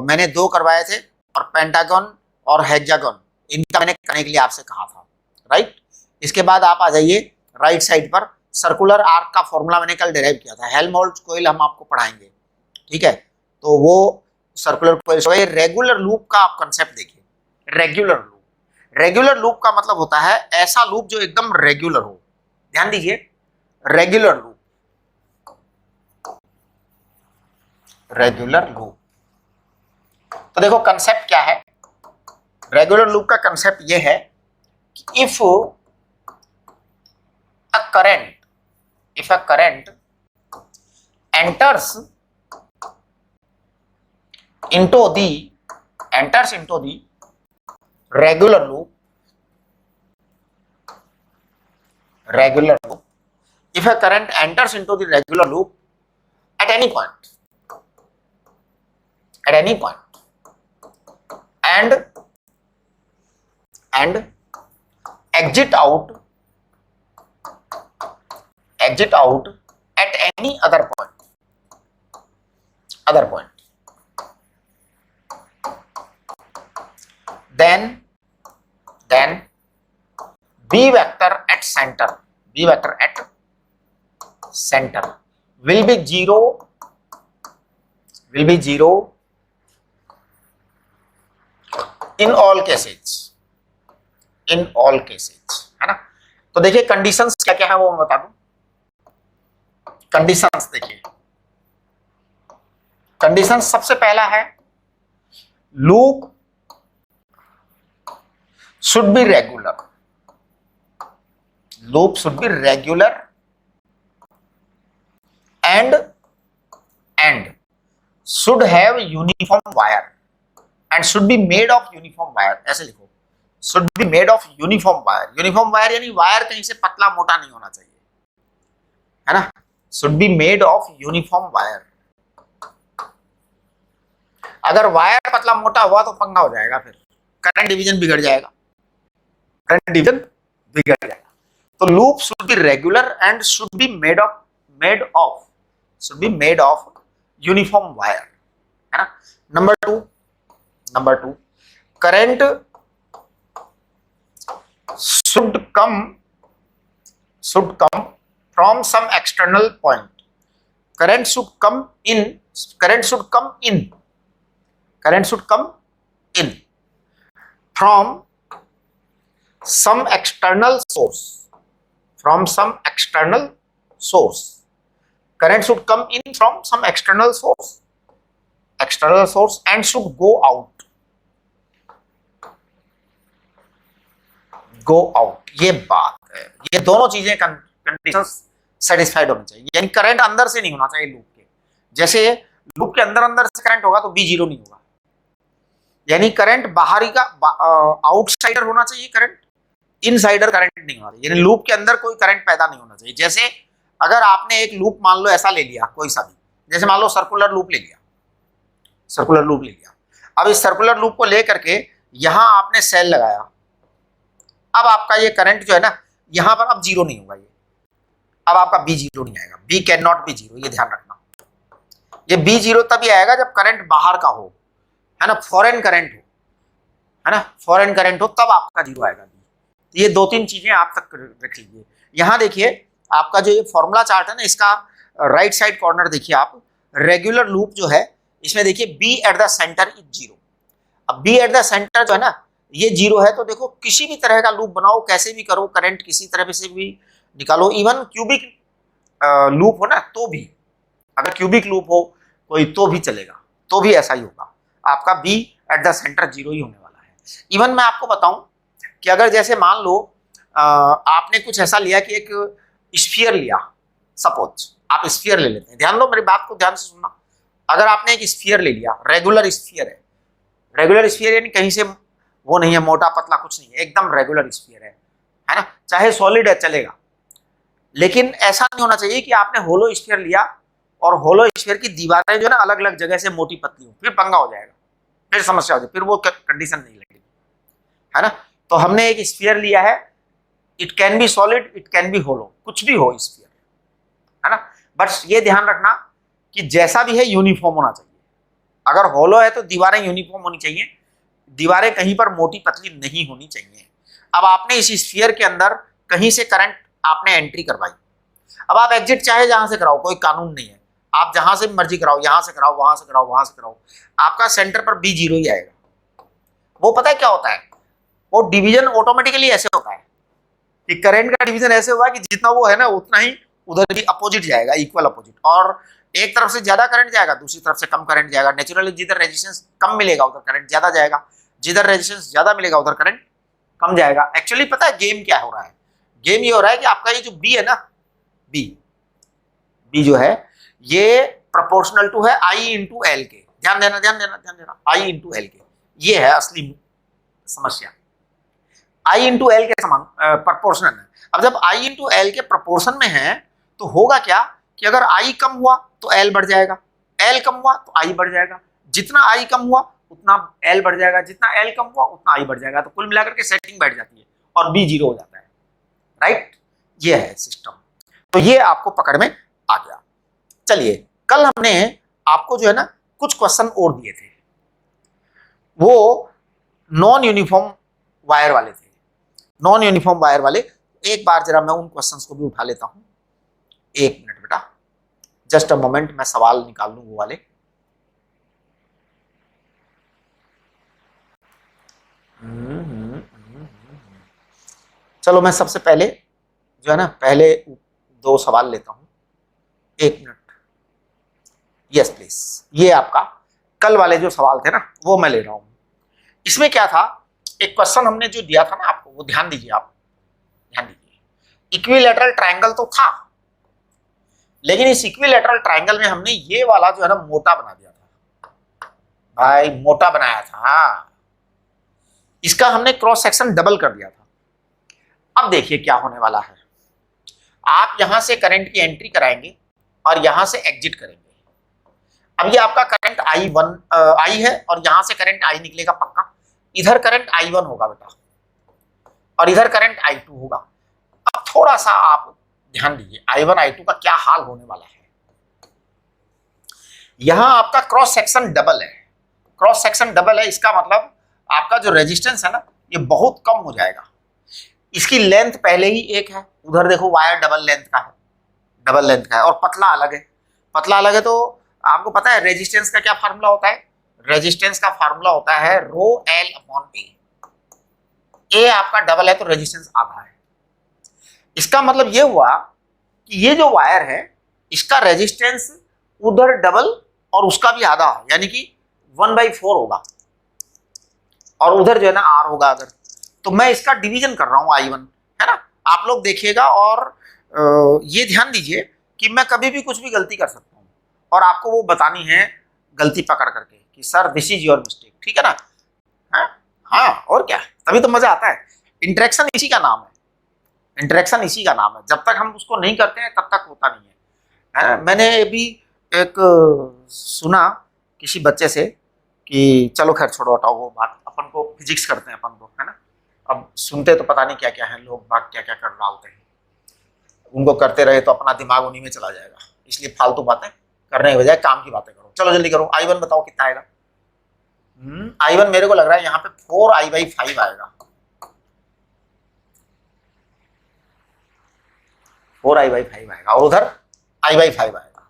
मैंने 2 करवाए थे, और पेंटागन और हेक्सागन इनका मैंने करने के लिए आपसे कहा था, राइट। इसके बाद आप आ जाइए राइट साइड पर, सर्कुलर आर्क का फॉर्मूला मैंने कल डेराइव किया था, हेल्महोल्ट्ज कोइल हम आपको पढ़ाएंगे, ठीक है। तो वो सर्कुलर कोइल, रेगुलर लूप का आप कंसेप्ट देखिए, रेगुलर लूप, रेगुलर लूप का मतलब होता है ऐसा लूप जो एकदम रेगुलर हो। ध्यान दीजिए, रेगुलर लूप, रेगुलर लूप। तो देखो कंसेप्ट क्या है, रेगुलर लूप का कंसेप्ट ये है कि if a current enters into the regular loop, if a current enters into the regular loop at any point and exit out at any other point, then B vector at center will be zero in all cases, है ना। तो देखिए conditions क्या क्या है वो मैं बता दूं। कंडीशंस देखिए, कंडीशंस सबसे पहला है loop should be regular, and should have uniform wire and should be made of uniform wire। ऐसे लिखो, should be made of uniform wire। Uniform wire यानी वायर कहीं से पतला मोटा नहीं होना चाहिए, है ना। should be made of uniform wire। अगर वायर पतला मोटा हुआ तो पंगा हो जाएगा, फिर करंट डिवीजन बिगड़ जाएगा, तो loop should be regular and should be made of uniform wire, है ना। Number two current should come from some external point। current should come in from some external source, current should come in from some external source and should go out, ये बात है। ये दोनों चीजें conditions satisfied होनी चाहिए, यानी current अंदर से नहीं होना चाहिए लूप के। जैसे लूप के अंदर से करंट होगा तो बी जीरो नहीं होगा, यानी करंट बाहरी का आउटसाइडर होना चाहिए, करंट इनसाइडर करंट नहीं होना चाहिए, यानी लूप के अंदर कोई करंट पैदा नहीं होना चाहिए। जैसे अगर आपने एक लूप मान लो ऐसा ले लिया कोई सा भी, जैसे मान लो सर्कुलर लूप ले लिया, अब इस सर्कुलर लूप को लेकर के यहां आपने सेल लगाया, अब आपका ये करंट जो है ना यहां पर अब जीरो नहीं होगा, ये अब आपका बी जीरो नहीं आएगा, B can not be zero, ये ध्यान रखना। ये बी जीरो तभी आएगा जब करंट बाहर का हो, है ना, फॉरेन करंट हो, है ना, फॉरेन करंट हो तब आपका जीरो आएगा बी। तो ये दो तीन चीजें आप तक रख लीजिए। यहां देखिए आपका जो ये फॉर्मूला चार्ट है ना, इसका राइट साइड कॉर्नर देखिए आप, रेगुलर लूप जो है इसमें देखिए B at the centre is zero. अब बी एट द सेंटर जो है ना ये जीरो है, तो देखो किसी भी तरह का लूप बनाओ, कैसे भी करो, करंट किसी तरह से भी निकालो, इवन क्यूबिक लूप हो ना तो भी, अगर क्यूबिक लूप हो कोई तो भी चलेगा, तो भी ऐसा ही होगा, आपका B at the centre zero ही होने वाला है। इवन मैं आपको बताऊं कि अगर जैसे मान लो आपने कुछ ऐसा लिया कि एक स्फीयर लिया, सपोज आप स्फीयर ले लेते हैं, ध्यान दो मेरी बात को ध्यान से सुनना। अगर आपने एक स्फीयर ले लिया, रेगुलर स्फीयर है, रेगुलर स्फीयर यानी कहीं से वो नहीं है, मोटा पतला कुछ नहीं है, एकदम रेगुलर स्फीयर है ना, चाहे सॉलिड है चलेगा, लेकिन ऐसा नहीं होना चाहिए कि आपने होलो स्फीयर लिया और होलो स्फीयर की दीवारें जो है ना अलग अलग जगह से मोटी पतली हो, फिर पंगा हो जाएगा, फिर समस्या हो जाएगी, फिर वो कंडीशन नहीं लगेगी, है ना। तो हमने एक स्फीयर लिया है, it can be solid, it can be hollow, कुछ भी हो स्फीयर, है ना, बस ये ध्यान रखना कि जैसा भी है यूनिफॉर्म होना चाहिए। अगर होलो है तो दीवारें यूनिफॉर्म होनी चाहिए, दीवारें कहीं पर मोटी पतली नहीं होनी चाहिए। अब आपने इस स्फीयर के अंदर कहीं से करंट आपने एंट्री करवाई, अब आप एग्जिट चाहे जहां से कराओ, कोई कानून नहीं है, आप जहां से मर्जी कराओ, यहां से कराओ, वहां से कराओ, वहां से कराओ, आपका सेंटर पर बी जीरो ही आएगा। वो पता है क्या होता है, वो डिवीजन ऑटोमेटिकली ऐसे होता है कि करंट का डिवीजन ऐसे हुआ कि जितना वो है ना उतना ही उधर भी अपोजिट जाएगा, इक्वल अपोजिट। और एक तरफ से ज्यादा करंट जाएगा, दूसरी तरफ से कम करंट जाएगा। नेचुरली जिधर रेजिस्टेंस कम मिलेगा उधर करंट ज्यादा जाएगा, जिधर रेजिस्टेंस ज्यादा मिलेगा उधर करंट कम जाएगा। एक्चुअली पता है गेम क्या हो रहा है? गेम ये हो रहा है कि आपका ये जो बी है ना, बी जो है ये प्रोपोर्शनल टू है आई इंटू एल के। ध्यान देना ध्यान देना ध्यान देना, आई इंटू एल के, ये है असली समस्या। आई इंटू एल के समान प्रोपोर्शनल है। अब जब आई इंटू एल के प्रोपोर्शन में है तो होगा क्या कि अगर आई कम हुआ तो एल बढ़ जाएगा, एल कम हुआ तो आई बढ़ जाएगा। जितना आई कम हुआ उतना एल बढ़ जाएगा, जितना एल कम हुआ उतना आई बढ़ जाएगा। तो कुल मिलाकर के सेटिंग बैठ जाती है और बी जीरो हो जाता है। राइट, ये है सिस्टम। तो ये आपको पकड़ में आ गया। चलिए, कल हमने आपको जो है ना कुछ क्वेश्चन और दिए थे, वो नॉन यूनिफॉर्म वायर वाले थे। नॉन यूनिफॉर्म वायर वाले, एक बार जरा मैं उन क्वेश्चंस को भी उठा लेता हूं। एक मिनट बेटा, जस्ट अ मोमेंट, मैं सवाल निकाल लूं वो वाले। चलो मैं सबसे पहले जो है ना पहले दो सवाल लेता हूं। एक मिनट, यस प्लीज। ये आपका कल वाले जो सवाल थे ना वो मैं ले रहा हूं। इसमें क्या था, एक क्वेश्चन हमने जो दिया था ना आपको, वो ध्यान दीजिए, आप ध्यान दीजिए। इक्विलैटरल ट्रायंगल तो था, लेकिन इस इक्विलैटरल ट्रायंगल में हमने ये वाला जो है ना मोटा बना दिया था भाई, मोटा बनाया था। इसका हमने क्रॉस सेक्शन डबल कर दिया था। अब देखिए क्या होने वाला है। आप यहां से करंट की एंट्री कराएंगे और यहां से एग्जिट करेंगे। अब ये आपका करंट आई है और यहां से करंट आई निकलेगा पक्का। इधर करंट I1 होगा बेटा और इधर करंट I2 होगा। अब थोड़ा सा आप ध्यान दीजिए I1 I2 का क्या हाल होने वाला है। यहां आपका क्रॉस सेक्शन डबल है। क्रॉस सेक्शन डबल है, इसका मतलब आपका जो रेजिस्टेंस है ना ये बहुत कम हो जाएगा। इसकी लेंथ पहले ही एक है, उधर देखो वायर डबल लेंथ का है, डबल लेंथ का है, और पतला अलग है। पतला अलग है तो आपको पता है रेजिस्टेंस का क्या फार्मूला होता है? रेजिस्टेंस का फार्मूला होता है रो एल अपॉन ए। ए आपका डबल है तो रेजिस्टेंस आधा है। इसका मतलब ये हुआ कि ये जो वायर है इसका रेजिस्टेंस उधर डबल और उसका भी आधा, यानी कि 1/4 होगा, और उधर जो है ना आर होगा। अगर तो मैं इसका डिवीजन कर रहा हूं I1, है ना। आप लोग देखिएगा और ये ध्यान दीजिए कि मैं कभी भी कुछ भी गलती कर सकता हूं और आपको वो बतानी है गलती पकड़ करके कि sir this is your mistake, ठीक है ना। हाँ, और क्या, तभी तो मजा आता है। इंटरेक्शन इसी का नाम है, इंटरेक्शन इसी का नाम है। जब तक हम उसको नहीं करते हैं तब तक होता नहीं है। मैंने अभी एक सुना किसी बच्चे से कि चलो खैर छोड़ो हटाओ वो बात, अपन को फिजिक्स करते हैं अपन को, है ना। अब सुनते तो पता नहीं क्या क्या है लोग बात, क्या क्या कर रहा होते हैं। उनको करते रहे तो अपना दिमाग उन्हीं में चला जाएगा, इसलिए फालतू बातें करने के बजाय काम की बातें करो। चलो जल्दी करो। I1 बताओ कितना आएगा। I1 मेरे को लग रहा है यहाँ पे 4I/5 आएगा। 4I/5 आएगा और उधर I/5 आएगा।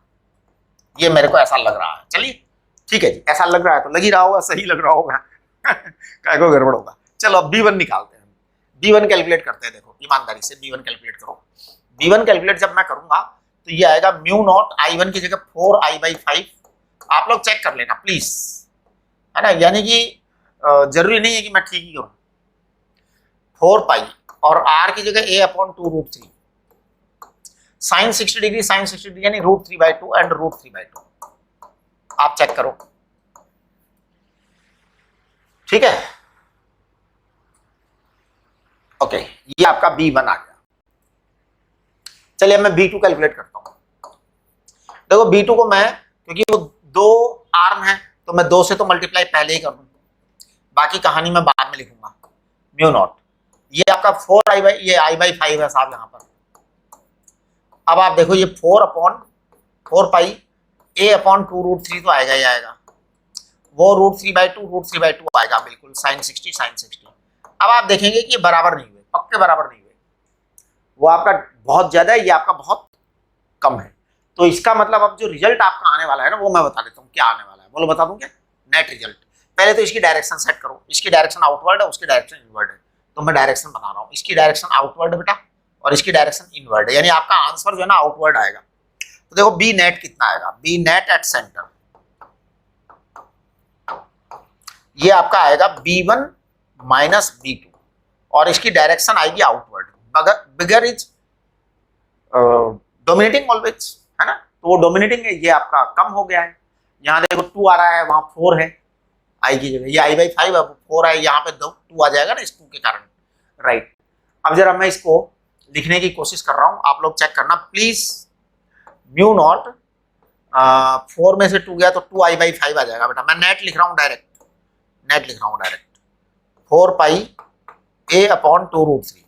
ये मेरे को ऐसा लग रहा है। चलिए ठीक है जी, ऐसा लग रहा है तो लग ही रहा होगा, सही लग रहा होगा क्या को गड़बड़ होगा। चलो अब B1 निकालते हैं। B1 कैलकुलेट करते हैं। देखो ईमानदारी से B1 कैलकुलेट करो। B1 कैलकुलेट जब मैं करूंगा तो ये आएगा म्यू नॉट I1 की जगह 4I/5। आप लोग चेक कर लेना प्लीज, है ना। यानी कि जरूरी नहीं है कि मैं ठीक ही करूं। 4π और R की जगह A/2√3 sign 60 degree, sign 60 degree यानी √3/2 एंड √3/2। आप चेक करो, ठीक है। ओके, ये आपका B1 आ गया। चलिए मैं B2 कैलकुलेट करता हूं। देखो B2 को मैं, क्योंकि वो 2 आर्म है तो मैं 2 से तो मल्टीप्लाई पहले ही कर दूं, बाकी कहानी मैं बाद में लिखूंगा। म्यू नॉट, ये आपका 4I/, ये I/5 है साहब यहां पर। अब आप देखो ये 4/4π A/2√3 तो आएगा ही आएगा, वो √3/2 आएगा, बिल्कुल साइन 60 साइन 60। अब आप देखेंगे कि ये बराबर नहीं हुए, पक्के बराबर नहीं हुए। वो आपका बहुत ज्यादा है, ये आपका बहुत कम है। तो इसका मतलब अब जो रिजल्ट आपका आने वाला है ना वो मैं बता देता हूँ क्या आने वाला है। बोलो बता दूं क्या? Net result. पहले तो इसकी डायरेक्शन सेट करो। इसकी डायरेक्शन आउटवर्ड है, उसकी डायरेक्शन इनवर्ड है। तो मैं डायरेक्शन बना रहा हूँ, इसकी डायरेक्शन आउटवर्ड है बेटा और इसकी डायरेक्शन इनवर्ड है, यानी आपका आंसर जो है ना आउटवर्ड आएगा। तो देखो बी नेट कितना आएगा, बी नेट एट सेंटर, ये आपका आएगा B1 माइनस B2 और इसकी डायरेक्शन आएगी outward. Bigger is dominating always, है ना, तो वो डोमिनेटिंग है, ये आपका कम हो गया है। यहाँ देखो 2 आ रहा है, वहां 4 है आई की जगह, ये I/5 है, 4 है, यहाँ पे 2 आ जाएगा ना इस 2 के कारण, राइट। अब जरा मैं इसको लिखने की कोशिश कर रहा हूँ, आप लोग चेक करना प्लीज। म्यू नॉट 4 में से 2 गया तो 2I/5 आ जाएगा बेटा। मैं नेट लिख रहा हूँ डायरेक्ट, नेट लिख रहा हूँ direct, 4 pi A/2√3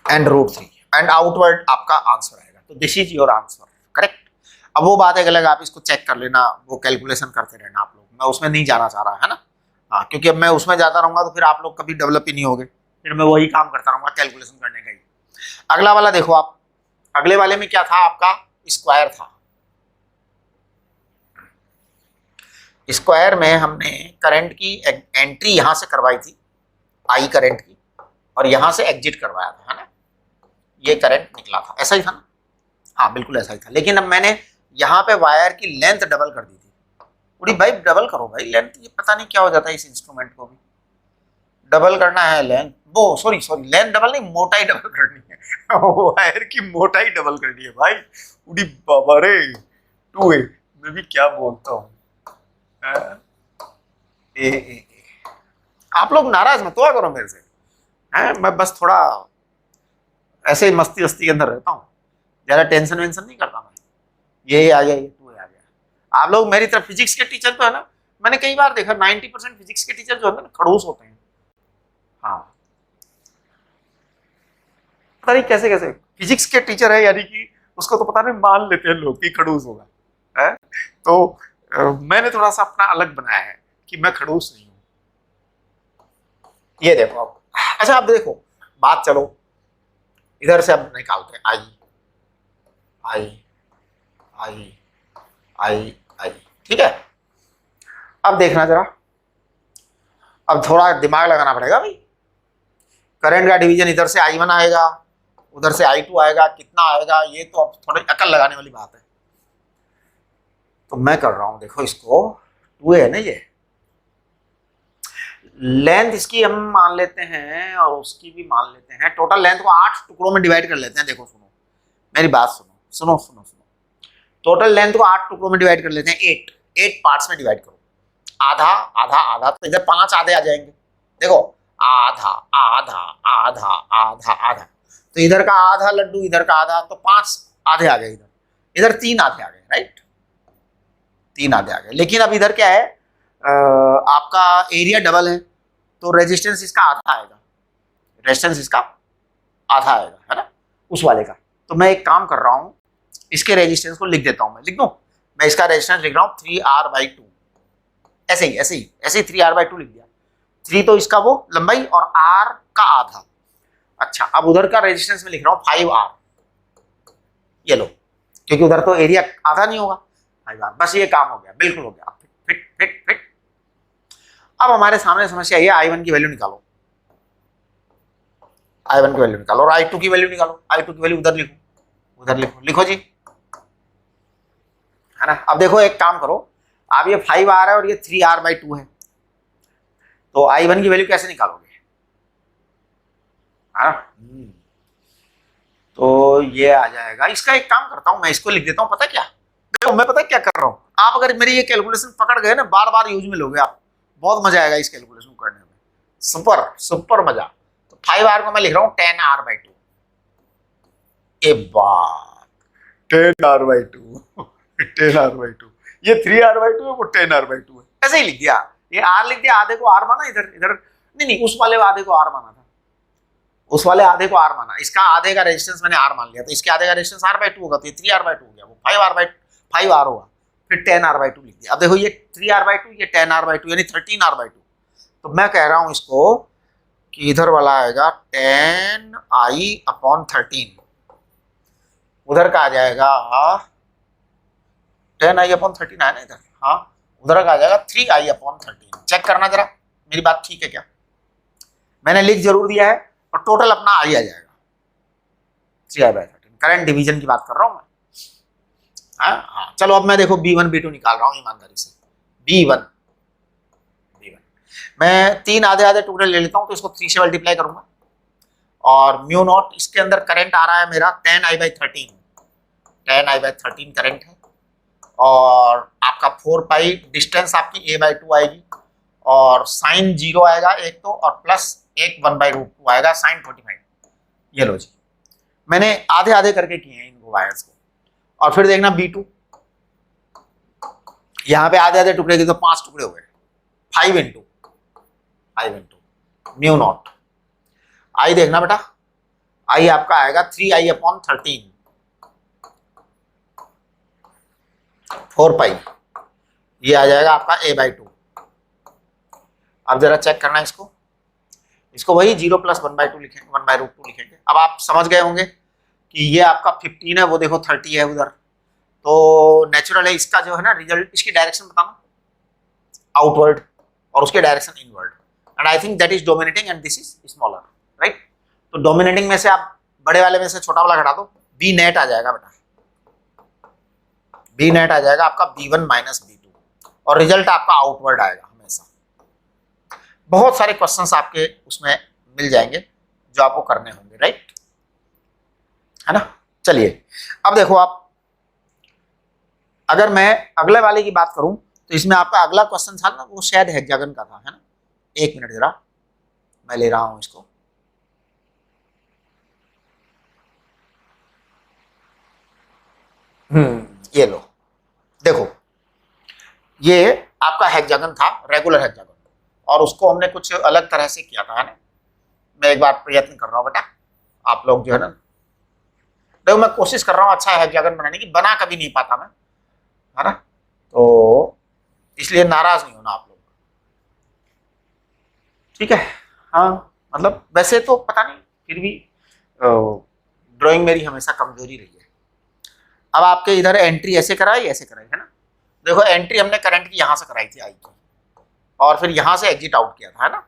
and √3 and outward आपका आंसर आएगा। तो this is your answer, correct. अब वो बात है अलग, आप इसको चेक कर लेना, वो कैलकुलेशन करते रहना आप लोग, मैं उसमें नहीं जाना चाह रहा, है ना। हाँ, क्योंकि अब मैं उसमें जाता रहूंगा तो फिर आप लोग कभी डेवलप ही नहीं होगे, फिर मैं वही काम करता रहूंगा कैलकुलेशन करने का ही। अगला वाला देखो आप, अगले वाले में क्या था आपका, स्क्वायर था। स्क्वायर में हमने करंट की एंट्री यहां से करवाई थी, आई करंट की, और यहां से एग्जिट करवाया था, है ना, ये करंट निकला था, ऐसा ही था ना। हाँ बिल्कुल ऐसा ही था, लेकिन अब मैंने यहाँ पे वायर की लेंथ डबल कर दी थी। उड़ी भाई डबल करो भाई लेंथ, ये पता नहीं क्या हो जाता है इस इंस्ट्रूमेंट को भी, डबल करना है लेंथ, वो सॉरी लेंथ डबल नहीं, मोटाई डबल करनी है वायर की मोटाई डबल करनी है भाई। उड़ी बाबा रे 2A, मैं भी क्या बोलता हूँ। आप लोग नाराज मत हुआ करो मेरे से, हैं, मैं बस थोड़ा ऐसे ही मस्ती वस्ती के अंदर रहता हूँ, ज्यादा टेंशन वेंशन नहीं करता मैं। ये आ गया, ये 2A आ गया। आप लोग मेरी तरफ फिजिक्स के टीचर तो है ना, मैंने कई बार देखा 90% फिजिक्स के टीचर जो होते हैं ना खड़ूस होते हैं। हाँ पता नहीं कैसे कैसे फिजिक्स के टीचर है, यानी कि उसको तो पता नहीं मान लेते हैं लोग कि खड़ूस होगा, है? तो मैंने थोड़ा सा अपना अलग बनाया है कि मैं खड़ूस नहीं हूं। ये देखो आप, अच्छा आप देखो बात, चलो इधर से अब निकालते हैं, आई आई आई आई आई, ठीक है। अब देखना जरा, अब थोड़ा दिमाग लगाना पड़ेगा भाई। करंट का डिवीजन इधर से I1 आएगा, उधर से I2 आएगा, कितना आएगा, ये तो अब थोड़ी अकल लगाने वाली बात है। तो मैं कर रहा हूं, देखो इसको 2A है ना, ये लेंथ इसकी हम मान लेते हैं और उसकी भी मान लेते हैं, टोटल लेंथ को 8 टुकड़ों में डिवाइड कर लेते हैं। देखो सुनो मेरी बात, सुनो सुनो सुनो सुनो, टोटल लेंथ को 8 टुकड़ों में डिवाइड कर लेते हैं, 8 पार्ट्स में डिवाइड करो, आधा आधा आधा, तो इधर 5 आधे आ जाएंगे। देखो आधा आधा आधा आधा आधा, तो इधर का आधा लड्डू, इधर का आधा, तो 5 आधे आ गए, इधर इधर 3 आधे आ गए, राइट, 3 आधे आ गए। लेकिन अब इधर क्या है, आपका एरिया डबल है, तो रेजिस्टेंस इसका आधा आएगा, रेजिस्टेंस इसका आधा आएगा, है ना, उस वाले का। तो मैं एक काम कर रहा हूं, इसके रेजिस्टेंस को लिख देता हूं, मैं लिख दूं, मैं इसका रेजिस्टेंस लिख रहा हूं 3R/2, ऐसे ही ऐसे ही ऐसे ही 3R/2 लिख दिया। 3 तो इसका वो लंबाई और R का आधा। अच्छा अब उधर का रेजिस्टेंस में लिख रहा हूं 5R, ये लो, क्योंकि उधर तो एरिया आधा नहीं होगा, 5R, बस ये काम हो गया, बिल्कुल हो गया, फिट फिट फिट। अब हमारे सामने समस्या ये, I1 की वैल्यू निकालो, I1 की वैल्यू निकालो, और I2 की वैल्यू निकालो, I2 की वैल्यू उधर लिखो, उधर लिखो, लिखो जी, है ना। अब देखो एक काम करो, आप ये 5R है और ये 3R/2 है, तो I1 की वैल्यू कैसे निकालोगे, है ना। तो ये आ जाएगा, इसका एक काम करता हूं, मैं इसको लिख देता हूं, पता क्या, देखो मैं पता क्या कर रहा हूं, आप अगर मेरी ये कैलकुलेशन पकड़ गए ना, बार बार यूज में लोगे आप, बहुत मजा आएगा इस कैलकुलेशन करने में, सुपर सुपर मजा। तो 5R को मैं लिख रहा हूं 10R/2, ए बात 10R/2 10R/2, ये 3R/2 है, वो 10R/2 है, ऐसे ही लिख दिया, ये R लिख दिया, आधे को R माना, इधर इधर नहीं, उस वाले आधे को R माना था, उस वाले आधे को R माना, इसका आधे का रेजिस्टेंस मैंने R मान लिया, तो इसके आधे का रेजिस्टेंस R/2 होगा, तो ये 3R/2 हो गया, वो 5R होगा, फिर 10R/2 लिख दिया। अब देखो ये 3R/2, ये 10R/2, यानी 13R/2। तो मैं कह रहा हूं इसको कि इधर वाला आएगा 10I/13, उधर का आ जाएगा 10I/13 है ना इधर, हाँ उधर का आ जाएगा 3I/13। चेक करना जरा, मेरी बात ठीक है क्या? मैंने लिख जरूर दिया है और टोटल अपना आई आ जाएगा 3i/13। करंट डिवीजन की बात कर रहा हूं मैं। हाँ चलो अब मैं देखो B1 B2 निकाल रहा हूं ईमानदारी से। B1 मैं 3 आधे आधे टुकड़े ले लेता हूं तो इसको 3 से मल्टीप्लाई करूंगा और म्यू नॉट इसके अंदर करंट आ रहा है मेरा 10i/13 करंट है और आपका 4 पाई डिस्टेंस आपकी a/2 आएगी और साइन 0 आएगा एक तो और प्लस एक 1/√2 आएगा साइन 45। ये लो जी मैंने आधे आधे करके किए हैं इनको वायर्स को। और फिर देखना B2 यहाँ पे आधे आधे टुकड़े के तो 5 टुकड़े हो गए 5 इंटू म्यू नॉट आई देखना बेटा आई आपका आएगा 3i/13 4 पाई ये आ जाएगा आपका a/2। अब जरा चेक करना इसको वही 0 + 1/2 लिखेंगे 1/√2 लिखेंगे। अब आप समझ गए होंगे कि ये आपका 15 है वो देखो 30 है उधर तो नेचुरल है इसका जो है ना रिजल्ट इसकी डायरेक्शन बताना आउटवर्ड और उसके direction inward and I think that is dominating and this is smaller right. तो डोमिनेटिंग में से आप बड़े वाले में से छोटा वाला घटा दो B नेट आ जाएगा बेटा B नेट आ जाएगा आपका B1 - B2 और रिजल्ट आपका आउटवर्ड आएगा हमेशा। बहुत सारे क्वेश्चंस आपके उसमें मिल जाएंगे जो आपको करने होंगे राइट है ना। चलिए अब देखो आप अगर मैं अगले वाले की बात करूं तो इसमें आपका अगला क्वेश्चन था ना वो शायद हेक्सागन का था है ना। एक मिनट जरा मैं ले रहा हूं इसको। ये लो देखो ये आपका हेक्सागन था रेगुलर हेक्सागन और उसको हमने कुछ अलग तरह से किया था है ना। मैं एक बार प्रयत्न कर रहा हूं बेटा आप लोग जो है ना देखो मैं कोशिश कर रहा हूं अच्छा हेक्सागन बनाने की बना कभी नहीं पाता मैं है ना तो इसलिए नाराज नहीं होना आप लोग ठीक है। हाँ मतलब वैसे तो पता नहीं फिर भी ड्राइंग मेरी हमेशा कमजोरी रही है। अब आपके इधर एंट्री ऐसे कराई है ना। देखो एंट्री हमने करंट की यहां से कराई थी आई की और फिर यहां से एग्जिट आउट किया था है ना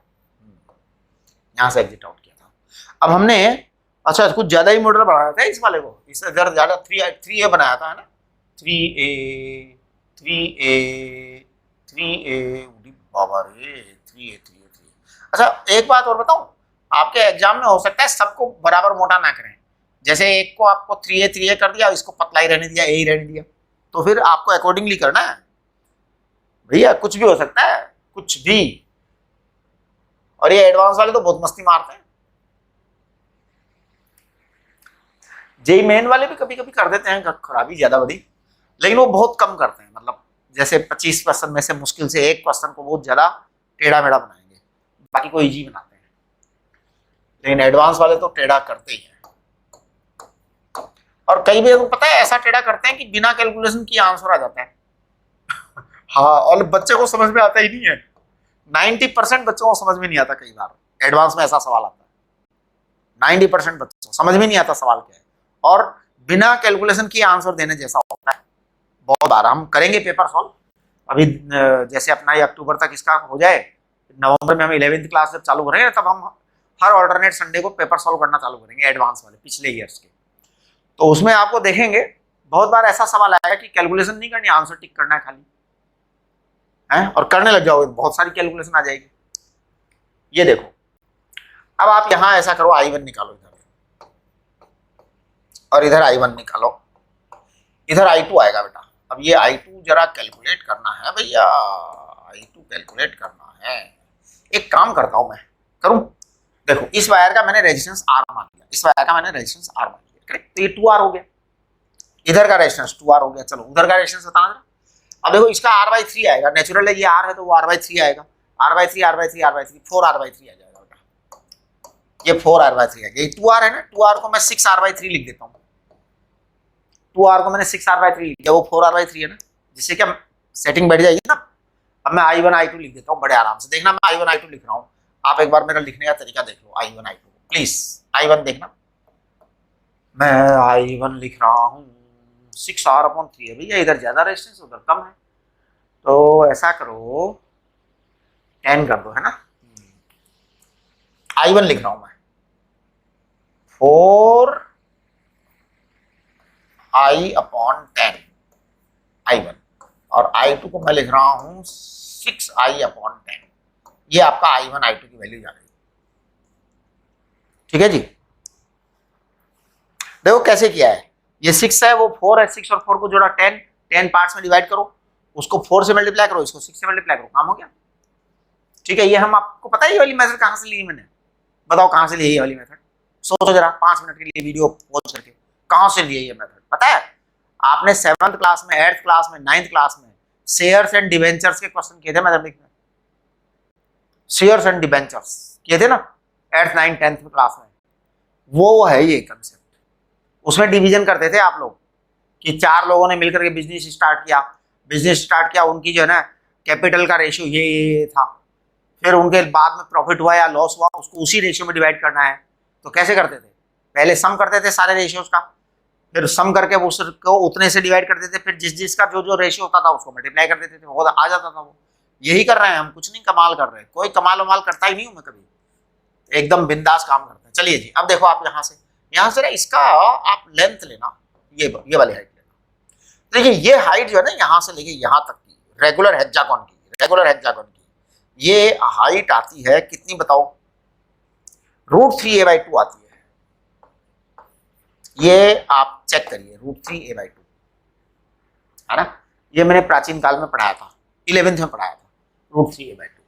यहां से एग्जिट आउट किया था। अब हमने अच्छा कुछ ज्यादा ही मॉडल बनाया था इस वाले को इससे ज्यादा 3A बनाया था है ना 3A बाबा रे 3A। अच्छा एक बात और बताऊं आपके एग्जाम में हो सकता है सबको बराबर मोटा ना करें जैसे एक को आपको 3A कर दिया इसको पतला ही रहने दिया A ही रहने दिया तो फिर आपको अकॉर्डिंगली करना है भैया कुछ भी हो सकता है कुछ भी। और ये एडवांस वाले तो बहुत मस्ती मारते हैं जेई मेन वाले भी कभी कभी कर देते हैं खराबी ज्यादा बड़ी लेकिन वो बहुत कम करते हैं मतलब जैसे 25 क्वेश्चन में से मुश्किल से एक क्वेश्चन को बहुत ज्यादा टेढ़ा मेढ़ा बनाएंगे बाकी को इजी बनाते हैं लेकिन एडवांस वाले तो टेढ़ा करते ही हैं। और कई बार तो पता है ऐसा टेढ़ा करते हैं कि बिना कैलकुलेशन की आंसर आ जाता है हाँ और बच्चे को समझ में आता ही नहीं है 90% बच्चों को समझ में नहीं आता कई बार एडवांस में ऐसा सवाल आता है 90% बच्चों को समझ में नहीं आता सवाल क्या है और बिना कैलकुलेशन की आंसर देने जैसा होता है। बहुत बार हम करेंगे पेपर सॉल्व अभी जैसे अपना ये अक्टूबर तक इसका हो जाए नवंबर में हम 11th क्लास जब चालू करेंगे तब हम हर ऑल्टरनेट संडे को पेपर सॉल्व करना चालू करेंगे एडवांस वाले पिछले ईयर्स के। तो उसमें आपको देखेंगे बहुत बार ऐसा सवाल आएगा कि कैलकुलेशन नहीं करनी आंसर टिक करना है खाली है और करने लग जाओगे बहुत सारी कैलकुलेशन आ जाएगी। ये देखो अब आप यहां ऐसा करो I1 निकालो इधर और इधर I1 निकालो इधर I2 आएगा बेटा। अब ये I2 जरा कैलकुलेट करना है भैया I2 कैलकुलेट करना है। एक काम करता हूं मैं करूं देखो इस वायर का मैंने रेजिस्टेंस R मान लिया इस वायर का मैंने रेजिस्टेंस R मान लिया करेक्ट तो ये 2R हो गया इधर का रेजिस्टेंस 2R हो गया। चलो उधर का रेजिस्टेंस बताना जरा। अब देखो इसका R/3 आएगा नेचुरल है ये R है तो वो R/3 आएगा R/3 4R/3 आ जाएगा बेटा ये 4R/3 आ गया ये 2R है ना 2R को मैं 6R/3 लिख देता हूँ 2R को मैंने 6R/3 लिख दिया वो 4R/3 है ना जिससे क्या सेटिंग बैठ जाएगी ना। अब मैं I1 I2 लिख देता हूँ बड़े आराम से देखना मैं I1 I2 लिख रहा हूँ आप एक बार मेरा लिखने का तरीका देख लो I1 I2 प्लीज I1 देखना मैं I1 लिख रहा हूँ 6R/3 है भैया इधर ज्यादा रेजिस्टेंस उधर कम है तो ऐसा करो 10 कर दो, है ना। I1 लिख रहा हूं मैं, 4I/10 I1, और I2 को मैं लिख रहा हूं 6I/10। ये आपका I1 I2 की वैल्यू जा रही है। ठीक है जी। देखो कैसे किया है, ये 6 है, वो 4 है, 6 और 4 को जोड़ा 10, 10 पार्ट्स में डिवाइड करो, उसको 4 से मल्टीप्लाई करो, इसको 6 से मल्टीप्लाई करो, काम हो गया। ठीक है, ये हम आपको पता है ये वाली मेथड कहां से ली मैंने, बताओ कहां से ली ये वाली मेथड, सोचो जरा 5 मिनट के लिए वीडियो पॉज करके, कहां से ली ये मेथड पता है। आपने 7th क्लास में, 8th क्लास में, 9th क्लास में शेयर्स एंड डिवेंचर्स के क्वेश्चन किए थे मैथमेटिक्स में, शेयर्स एंड डिवेंचर्स किए थे ना 8th 9th 10th क्लास में, वो है ये कंसेप्ट। उसमें डिवीजन करते थे आप लोग कि 4 लोगों ने मिलकर के बिजनेस स्टार्ट किया, उनकी जो है ना कैपिटल का रेशियो ये था, फिर उनके बाद में प्रॉफिट हुआ या लॉस हुआ, उसको उसी रेशियो में डिवाइड करना है। तो कैसे करते थे, पहले सम करते थे सारे रेशियोज का, फिर सम करके वो उसको उतने से डिवाइड करते थे, फिर जिस जिसका जो जो रेशियो होता था उसको मल्टीप्लाई कर देते थे, वो आ जाता था। वो यही कर रहे हैं हम, कुछ नहीं कमाल कर रहे हैं, कोई कमाल वमाल करता ही नहीं हूं मैं कभी, एकदम बिंदास काम करते हैं। चलिए जी, अब देखो आप यहाँ से ना इसका आप लेंथ लेना, ये वाली हाइट लेना। देखिए ये हाइट जो है ना यहाँ से लेके यहाँ तक की रेगुलर हेक्सागोन की ये हाइट आती है कितनी बताओ, √3a/2 आती है। ये आप चेक करिए, √3a/2 है ना, ये मैंने प्राचीन काल में पढ़ाया था, 11th में पढ़ाया था, √3a/2।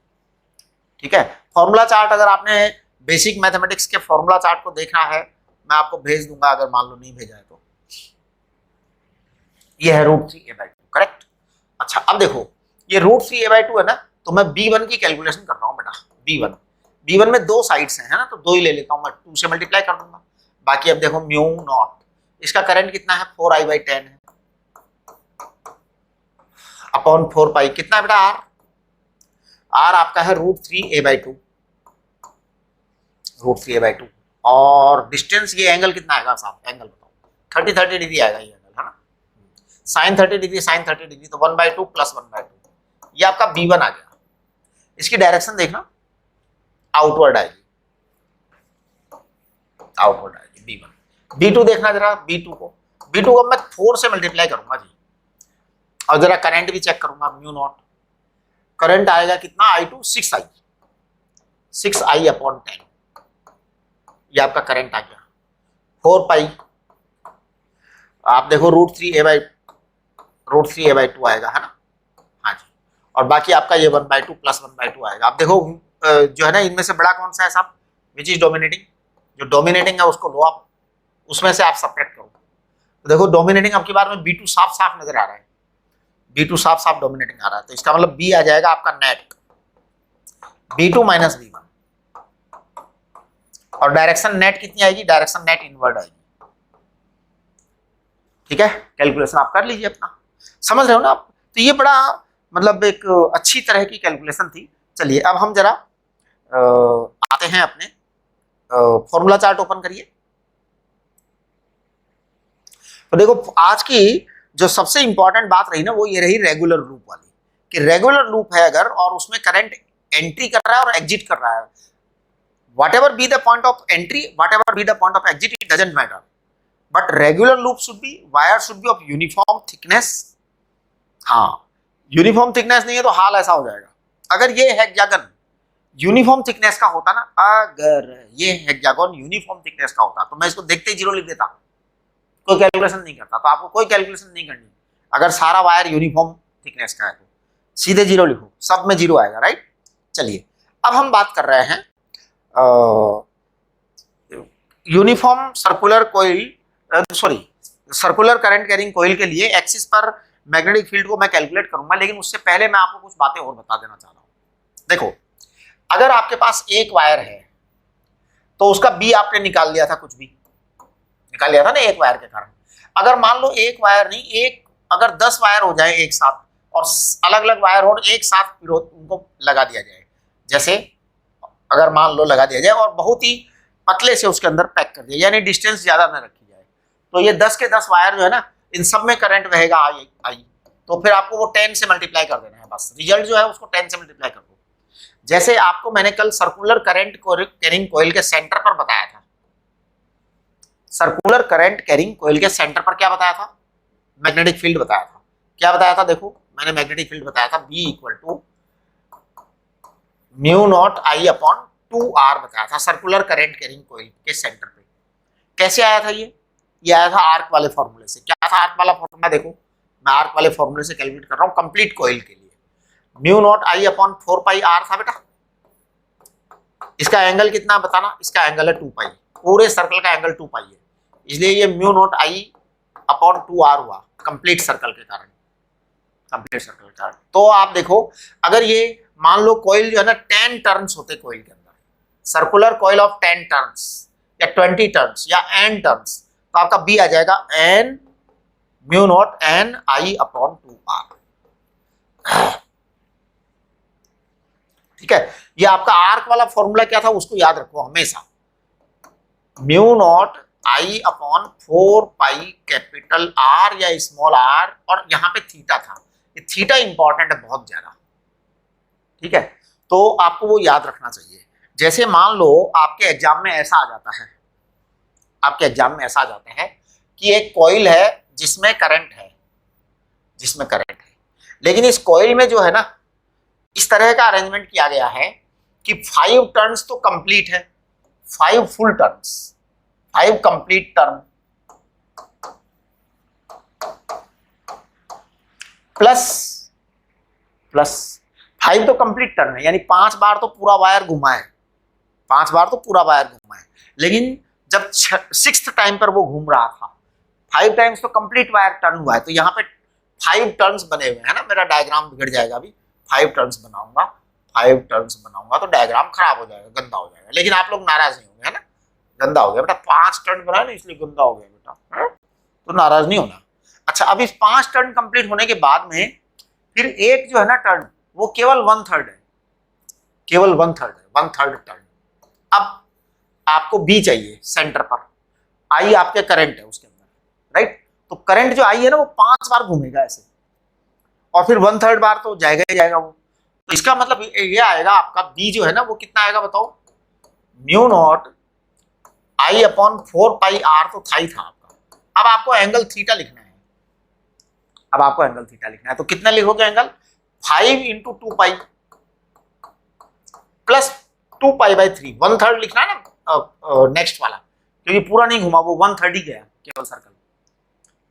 ठीक है, फॉर्मूला चार्ट अगर आपने बेसिक मैथमेटिक्स के फॉर्मूला चार्ट को देखना है मैं आपको भेज दूंगा, अगर मान लो नहीं भेजा है तो। ये है √3a/2, करेक्ट। अच्छा अब देखो ये √3a/2 है ना, तो मैं b1 की कैलकुलेशन कर रहा हूं बेटा, b1 में 2 साइड्स हैं, है ना, तो 2 ही ले लेता हूं मैं, 2 से मल्टीप्लाई कर दूंगा। बाकी अब देखो म्यू नॉट, इसका करंट कितना है 4I/10 है, अपॉन 4 पाई कितना है बेटा r आपका है √3a/2, और डिस्टेंस ये एंगल कितना आएगा साहब, एंगल बताओ, 30 डिग्री आएगा ये एंगल, है ना, sin 30 डिग्री, तो 1/2 प्लस 1/2, ये आपका b1 आ गया। इसकी डायरेक्शन देखना आउटवर्ड आएगी b1। b2 देखना जरा, b2 को मैं 4 से मल्टीप्लाई करूंगा जी, और जरा करंट भी चेक करूंगा, म्यू नॉट करंट आएगा कितना I2 6I/10, ये आपका करंट आ गया। 4 पाई आप देखो √3a/2 आएगा, है ना, हाँ जी, और बाकी आपका ये 1/2 प्लस 1/2 आएगा। आप देखो जो है ना इनमें से बड़ा कौन सा है साहब, विच इज डोमिनेटिंग, जो डोमिनेटिंग है उसको लो आप, उसमें से आप सब्ट्रैक्ट करो, तो देखो डोमिनेटिंग अब की बार में b2 साफ नजर आ रहा है, b2 साफ डोमिनेटिंग आ रहा है, तो इसका मतलब b आ जाएगा आपका नेट b2 माइनस b1, और डायरेक्शन नेट कितनी आएगी, डायरेक्शन नेट इनवर्ड आएगी। ठीक है, कैलकुलेशन आप कर लीजिए अपना, समझ रहे हो ना आप। तो ये बड़ा मतलब एक अच्छी तरह की कैलकुलेशन थी। चलिए अब हम जरा आते हैं अपने फॉर्मूला चार्ट ओपन करिए। तो देखो आज की जो सबसे इंपॉर्टेंट बात रही ना वो ये रही रेगुलर लूप वाली, कि रेगुलर लूप है अगर और उसमें करंट एंट्री कर रहा है और एग्जिट कर रहा है, whatever be the point of entry, whatever be the point of exit, it doesn't matter, but regular loop should be, wire should be of uniform thickness। हाँ, यूनिफॉर्म थिकनेस नहीं है तो हाल ऐसा हो जाएगा, अगर ये हेक्सागन यूनिफॉर्म थिकनेस का होता ना, अगर ये हेक्सागन यूनिफॉर्म थिकनेस का होता तो मैं इसको देखते ही 0 लिख देता, कोई कैलकुलेशन नहीं करता। तो आपको कोई कैलकुलेशन नहीं करनी, अगर सारा वायर यूनिफॉर्म थिकनेस का है तो सीधे 0 लिखो, सब में 0 आएगा, राइट। चलिए अब हम बात कर रहे हैं uniform circular coil, circular current carrying coil के लिए एक्सिस पर मैग्नेटिक फील्ड को मैं कैलकुलेट करूंगा, लेकिन उससे पहले मैं आपको कुछ बातें और बता देना चाह रहा हूं। देखो अगर आपके पास एक वायर है तो उसका बी आपने निकाल लिया था, कुछ भी निकाल लिया था ना एक वायर के कारण। अगर मान लो एक वायर नहीं, एक अगर 10 वायर हो जाए एक साथ और अलग अलग वायर हो एक साथ उनको लगा दिया जाए, जैसे अगर मान लो लगा दिया जाए और बहुत ही पतले से उसके अंदर पैक कर दिया, यानी डिस्टेंस ज्यादा न रखी जाए, तो ये 10 के 10 वायर जो है ना इन सब में करंट बहेगा आई, तो फिर आपको वो 10 से मल्टीप्लाई कर देना है, बस रिजल्ट जो है उसको 10 से मल्टीप्लाई कर दो, जैसे आपको मैंने कल सर्कुलर करंट कैरिंग कॉइल के सेंटर पर बताया था, सर्कुलर करंट कैरिंग कॉइल के सेंटर पर क्या बताया था, मैग्नेटिक फील्ड बताया था। क्या बताया था, देखो मैंने मैग्नेटिक फील्ड बताया था B equal to mu naught I upon 2R बताया था सर्कुलर करंट कैरिंग कॉइल के सेंटर पे। कैसे आया था ये आया था आर्क वाले फॉर्मूले से। क्या था आर्क वाला फॉर्मूला, देखो मैं आर्क वाले फॉर्मूले से कैलकुलेट कर रहा हूं कंप्लीट कॉइल के लिए। Mu naught I upon 4 pi R था बेटा, इसका एंगल कितना बताना, इसका एंगल है 2 पाई, पूरे सर्कल का एंगल 2 पाई है, इसलिए ये mu naught I upon 2R हुआ कंप्लीट सर्कल के कारण, कंप्लीट सर्कल के कारण। तो आप देखो अगर ये मान लो कॉइल जो है ना 10 टर्न्स होते कॉइल के अंदर, सर्कुलर कॉइल ऑफ 10 टर्न्स या 20 टर्न्स या n टर्न्स, तो आपका B आ जाएगा n mu naught n I upon 2R। ठीक है, ये आपका आर्क वाला फॉर्मूला क्या था उसको याद रखो हमेशा, mu naught I upon 4 pi capital R या स्मॉल r, और यहाँ पे थीटा था, ये थीटा इंपॉर्टेंट है बहुत ज्यादा। ठीक है, तो आपको वो याद रखना चाहिए। जैसे मान लो आपके एग्जाम में ऐसा आ जाता है, आपके एग्जाम में ऐसा आ जाता है कि एक कॉइल है जिसमें करंट है, जिसमें करंट है, लेकिन इस कॉइल में जो है ना इस तरह का अरेंजमेंट किया गया है कि 5 टर्न्स तो कंप्लीट है, 5 full turns, 5 complete turn plus 5 तो कंप्लीट टर्न है, यानी 5 बार तो पूरा वायर घुमा है, 5 बार तो पूरा वायर घुमा है, लेकिन जब 6th टाइम पर वो घूम रहा था 5 टाइम्स तो कंप्लीट वायर टर्न हुआ है, तो यहाँ पे 5 टर्न्स बने हुए हैं ना, मेरा डायग्राम बिगड़ जाएगा अभी, 5 टर्न्स बनाऊंगा, 5 टर्न्स बनाऊंगा तो डायग्राम खराब हो जाएगा, गंदा हो जाएगा, लेकिन आप लोग नाराज नहीं होंगे, है ना, गंदा हो गया बेटा 5 टर्न बनाया ना इसलिए गंदा हो गया बेटा, तो नाराज नहीं होना। अच्छा, अब इस 5 टर्न कंप्लीट होने के बाद में फिर एक जो है ना टर्न वो केवल 1/3 है, केवल 1/3 है, 1/3 टर्न। अब आपको B चाहिए सेंटर पर, I आपके करंट है उसके अंदर, राइट, तो करंट जो I है ना वो 5 बार घूमेगा ऐसे, और फिर 1/3 बार तो जाएगा ही जाएगा वो, तो इसका मतलब ये आएगा आपका B जो है ना वो कितना आएगा बताओ, mu naught I upon 4 pi R तो था ही था आपका। अब आपको एंगल थीटा लिखना है, अब आपको एंगल थीटा लिखना है, तो कितना लिखोगे angle, 5 into 2 pi plus 2 pi by 3, 1/3 लिखना है ना नेक्स्ट वाला, क्योंकि पूरा नहीं घुमा वो 1/3 ही गया केवल सर्कल,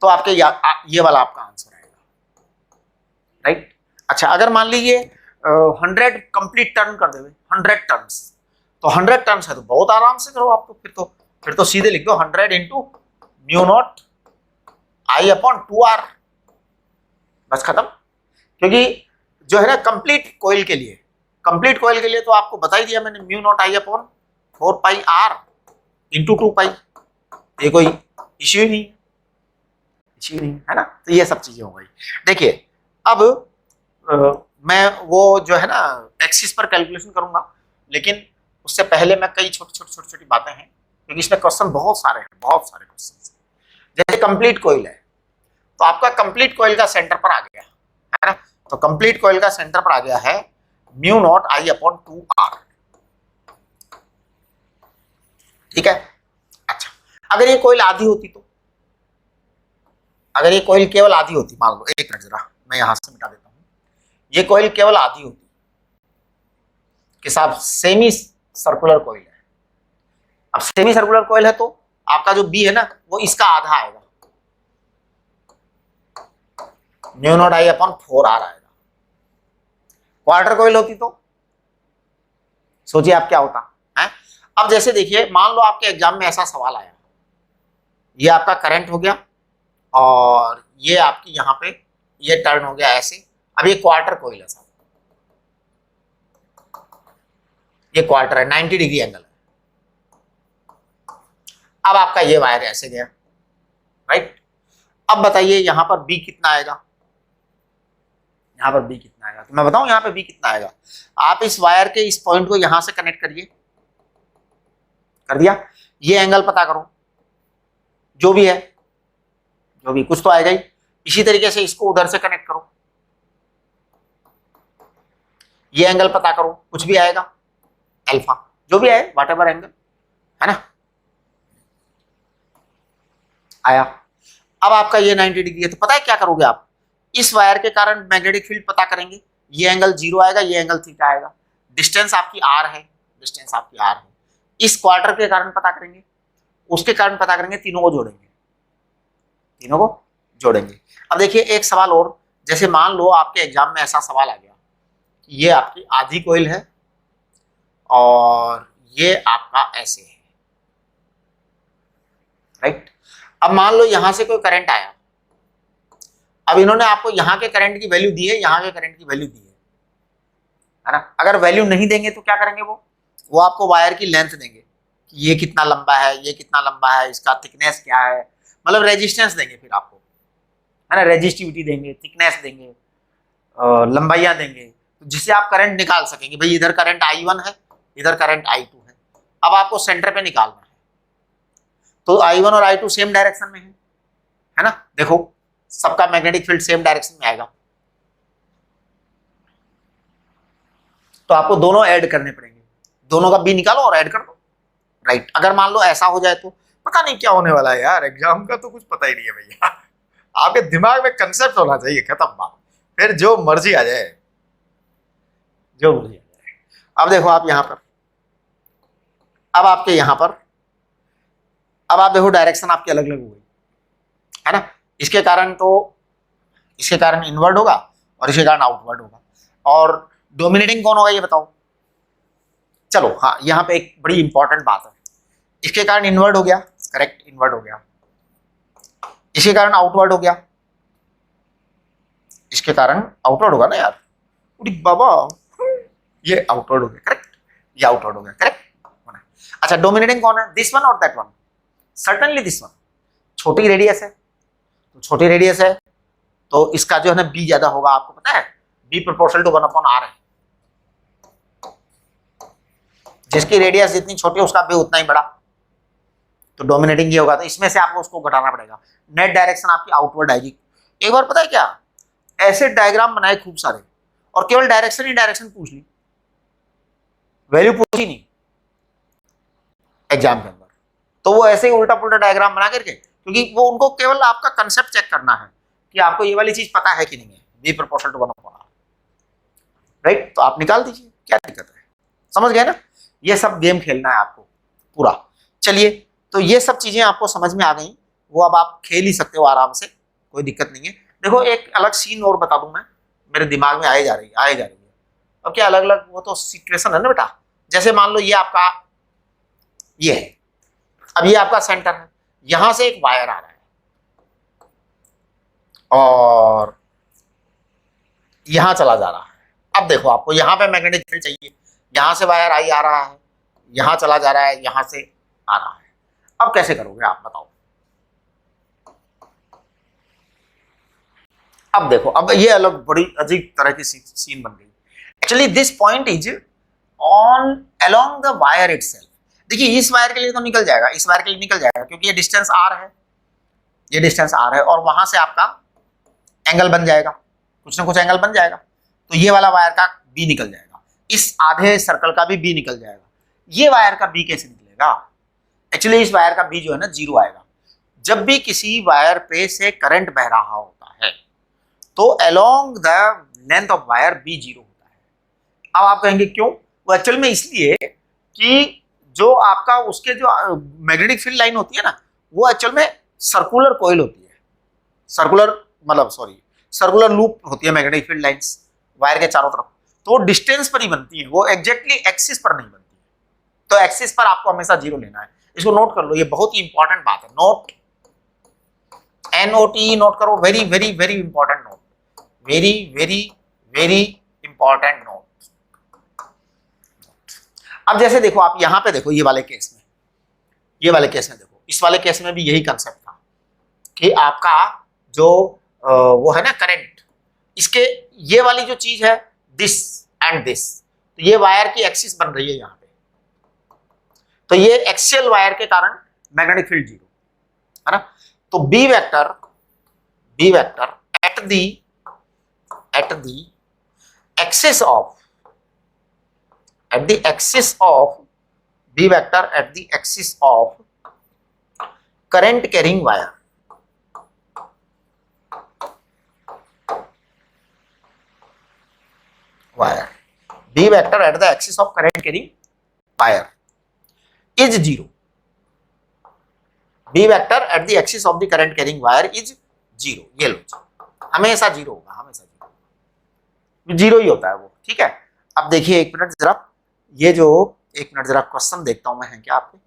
तो आपके ये वाला आपका आंसर आएगा, राइट। अच्छा, अगर मान लीजिए 100 कंप्लीट टर्न कर देवे, 100 टर्न्स, तो 100 टर्न्स है तो बहुत आराम से करो आप, तो फिर तो सीधे लिख दो 100 into mu naught I upon 2R, बस खत्म। क्योंकि जो है ना कंप्लीट कॉइल के लिए, कंप्लीट कॉइल के लिए तो आपको बता ही दिया मैंने, mu naught I upon 4 pi R into 2 पाई, ये कोई इश्यू ही नहीं, इश्यू नहीं है ना, तो ये सब चीजें हो गई। देखिए अब मैं वो जो है ना एक्सिस पर कैलकुलेशन करूंगा, लेकिन उससे पहले मैं कई छोटी बातें हैं, क्योंकि इसमें क्वेश्चन बहुत सारे हैं, बहुत सारे क्वेश्चन। जैसे कंप्लीट कॉइल है तो आपका कंप्लीट कॉइल का सेंटर पर आ गया है ना, तो कंप्लीट कॉइल का सेंटर पर आ गया है mu naught I upon 2R, ठीक है। अच्छा, अगर ये कॉइल आधी होती तो, अगर ये कॉइल केवल आधी होती, मान लो, एक मिनट जरा मैं यहां से मिटा देता हूं, ये कॉइल केवल आधी होती कि साहब सेमी सर्कुलर कॉइल है, अब सेमी सर्कुलर कॉइल है तो आपका जो B है ना वो इसका आधा आएगा, mu naught I upon 4R आएगा। क्वार्टर कॉइल होती तो सोचिए आप क्या होता है। अब जैसे देखिए मान लो आपके एग्जाम में ऐसा सवाल आया, ये आपका करंट हो गया और ये आपकी यहाँ पे ये टर्न हो गया ऐसे, अब ये क्वार्टर कॉइल है साहब, ये क्वार्टर है, 90 डिग्री एंगल है। अब आपका ये वायर ऐसे गया, राइट। अब बताइए यहाँ पर B कितना आएगा, यहाँ पर B कितना आएगा, तो मैं बताऊं यहाँ पे B कितना आएगा। आप इस वायर के इस पॉइंट को यहां से कनेक्ट करिए, कर दिया, ये एंगल पता करो, जो भी है, जो भी कुछ तो आएगा ही। इसी तरीके से इसको उधर से कनेक्ट करो, ये एंगल पता करो, कुछ भी आएगा, अल्फा, जो भी आए व्हाट एवर एंगल, है ना, आया। अब आपका ये 90 डिग्री है, तो पता है क्या करोगे आप, इस वायर के कारण मैग्नेटिक फील्ड पता करेंगे, ये एंगल 0 आएगा, ये एंगल थीटा आएगा, डिस्टेंस आपकी आर है, डिस्टेंस आपकी आर है, इस क्वार्टर के कारण पता करेंगे, उसके कारण पता करेंगे, तीनों को जोड़ेंगे, तीनों को जोड़ेंगे। अब देखिए एक सवाल और, जैसे मान लो आपके एग्जाम में ऐसा सवाल आ गया, ये आपकी आधी कोइल है और ये आपका ऐसे है, राइट। अब मान लो यहां से कोई करंट आया, अब इन्होंने आपको यहां के करंट की वैल्यू दी है, यहां के करंट की वैल्यू दी है ना। अगर वैल्यू नहीं देंगे तो क्या करेंगे, वो आपको वायर की लेंथ देंगे कि ये कितना लंबा है, ये कितना लंबा है, इसका थिकनेस क्या है, मतलब रेजिस्टेंस देंगे फिर आपको, है ना, रेजिस्टिविटी देंगे, थिकनेस देंगे, लंबाइयां देंगे, जिससे आप करंट निकाल सकेंगे, भाई इधर करंट I1 है, इधर करंट I2 है। अब आपको सेंटर पे निकालना है, तो I1 और I2 सेम डायरेक्शन में है ना, देखो सबका मैग्नेटिक फील्ड सेम डायरेक्शन में आएगा, तो आपको दोनों ऐड करने पड़ेंगे, दोनों का बी निकालो और ऐड कर दो, राइट। अगर मान लो ऐसा हो जाए तो पता नहीं क्या होने वाला है यार, एग्जाम का तो कुछ पता ही नहीं है भैया, आपके दिमाग में कंसेप्ट होना चाहिए, खत्म बात, फिर जो मर्जी आ जाए, जो मर्जी आ जाए। अब देखो आप यहां पर, अब आपके यहां पर, अब आप देखो डायरेक्शन आपकी अलग अलग हो गई, है ना, इसके कारण तो, इसके कारण इनवर्ड होगा और इसके कारण आउटवर्ड होगा, और डोमिनेटिंग कौन होगा ये बताओ। चलो हाँ, यहाँ पे एक बड़ी इंपॉर्टेंट बात है, इसके कारण इनवर्ड हो गया, करेक्ट, इनवर्ड हो गया, इसके कारण आउटवर्ड हो गया, इसके कारण आउटवर्ड होगा ना यार, बाबा ये आउटवर्ड हो गया, करेक्ट, ये आउटवर्ड हो गया, करेक्ट। अच्छा डोमिनेटिंग कौन है, दिस वन और that one, certainly this one, छोटी रेडियस है, तो छोटी रेडियस है तो इसका जो है ना बी ज्यादा होगा, आपको पता है बी प्रोपोर्शनल टू 1/r है, जिसकी रेडियस जितनी छोटी है उसका बी उतना ही बड़ा, तो डोमिनेटिंग ये होगा, तो इसमें से आपको उसको घटाना पड़ेगा, नेट डायरेक्शन आपकी आउटवर्ड आएगी। एक बार पता है क्या, ऐसे डायग्राम बनाए खूब सारे और केवल डायरेक्शन ही डायरेक्शन पूछ ली, वैल्यू पूछी नहीं एग्जाम के अंदर, तो वो ऐसे ही उल्टा पुल्टा डायग्राम बना करके, क्योंकि वो उनको केवल आपका कंसेप्ट चेक करना है कि आपको ये वाली चीज पता है कि नहीं है, B proportional to 1/r, right, तो आप निकाल दीजिए, क्या दिक्कत है, समझ गए ना, ये सब गेम खेलना है आपको पूरा। चलिए, तो ये सब चीजें आपको समझ में आ गई, वो अब आप खेल ही सकते हो आराम से, कोई दिक्कत नहीं है। देखो एक अलग सीन और बता दूं मैं, मेरे दिमाग में आए जा रही है, अब क्या अलग अलग वो तो सिचुएशन है ना बेटा, जैसे मान लो ये आपका ये है, अब ये आपका सेंटर है, यहां से एक वायर आ रहा है और यहां चला जा रहा है, अब देखो आपको यहां पे मैग्नेटिक फील्ड चाहिए, यहां से वायर आई आ रहा है, यहां चला जा रहा है, यहां से आ रहा है, अब कैसे करोगे आप बताओ। अब देखो, अब ये अलग बड़ी अजीब तरह की सीन बन गई, actually this point is on along the wire itself, देखिए इस वायर के लिए तो निकल जाएगा, इस वायर के लिए निकल जाएगा, क्योंकि ये डिस्टेंस r है, ये डिस्टेंस r है, और वहां से आपका एंगल बन जाएगा, कुछ ना कुछ एंगल बन जाएगा, तो ये वाला वायर का b निकल जाएगा, इस आधे सर्कल का भी b निकल जाएगा, ये वायर का b कैसे निकलेगा, एक्चुअली इस वायर का b जो है ना 0 आएगा, जब भी किसी वायर पे से करंट बह रहा होता है तो along the length of wire b 0 होता है। अब आप कहेंगे क्यों, वो एक्चुअल में इसलिए कि जो आपका उसके जो मैग्नेटिक फील्ड लाइन होती है ना, वो एक्चुअल में सर्कुलर कॉइल होती है, सर्कुलर लूप होती है मैग्नेटिक फील्ड लाइंस वायर के चारों तरफ, तो वो डिस्टेंस पर ही बनती है, वो एग्जैक्टली एक्सिस पर नहीं बनती है, तो एक्सिस पर आपको हमेशा 0 लेना है, इसको नोट कर लो, ये बहुत ही इंपॉर्टेंट बात है, नोट NOT नोट करो, very very very important note, very very very important note. अब जैसे देखो आप यहां पे देखो, ये वाले केस में, ये वाले केस में देखो, इस वाले केस में भी यही कंसेप्ट था कि आपका जो वो है ना करंट, इसके ये वाली जो चीज है दिस एंड दिस, तो ये वायर की एक्सिस बन रही है यहां पे, तो ये एक्सियल वायर के कारण मैग्नेटिक फील्ड 0 है ना, तो B vector at the axis of at the axis of B vector at the axis of current carrying wire. B vector at the axis of current carrying wire is 0. B vector at the axis of the current carrying wire is 0. ये लो, हमेशा 0 होगा, हमेशा 0 ही होता है वो, ठीक है। अब देखिए एक मिनट जरा, ये जो एक मिनट जरा क्वेश्चन देखता हूं मैं, है क्या आपके?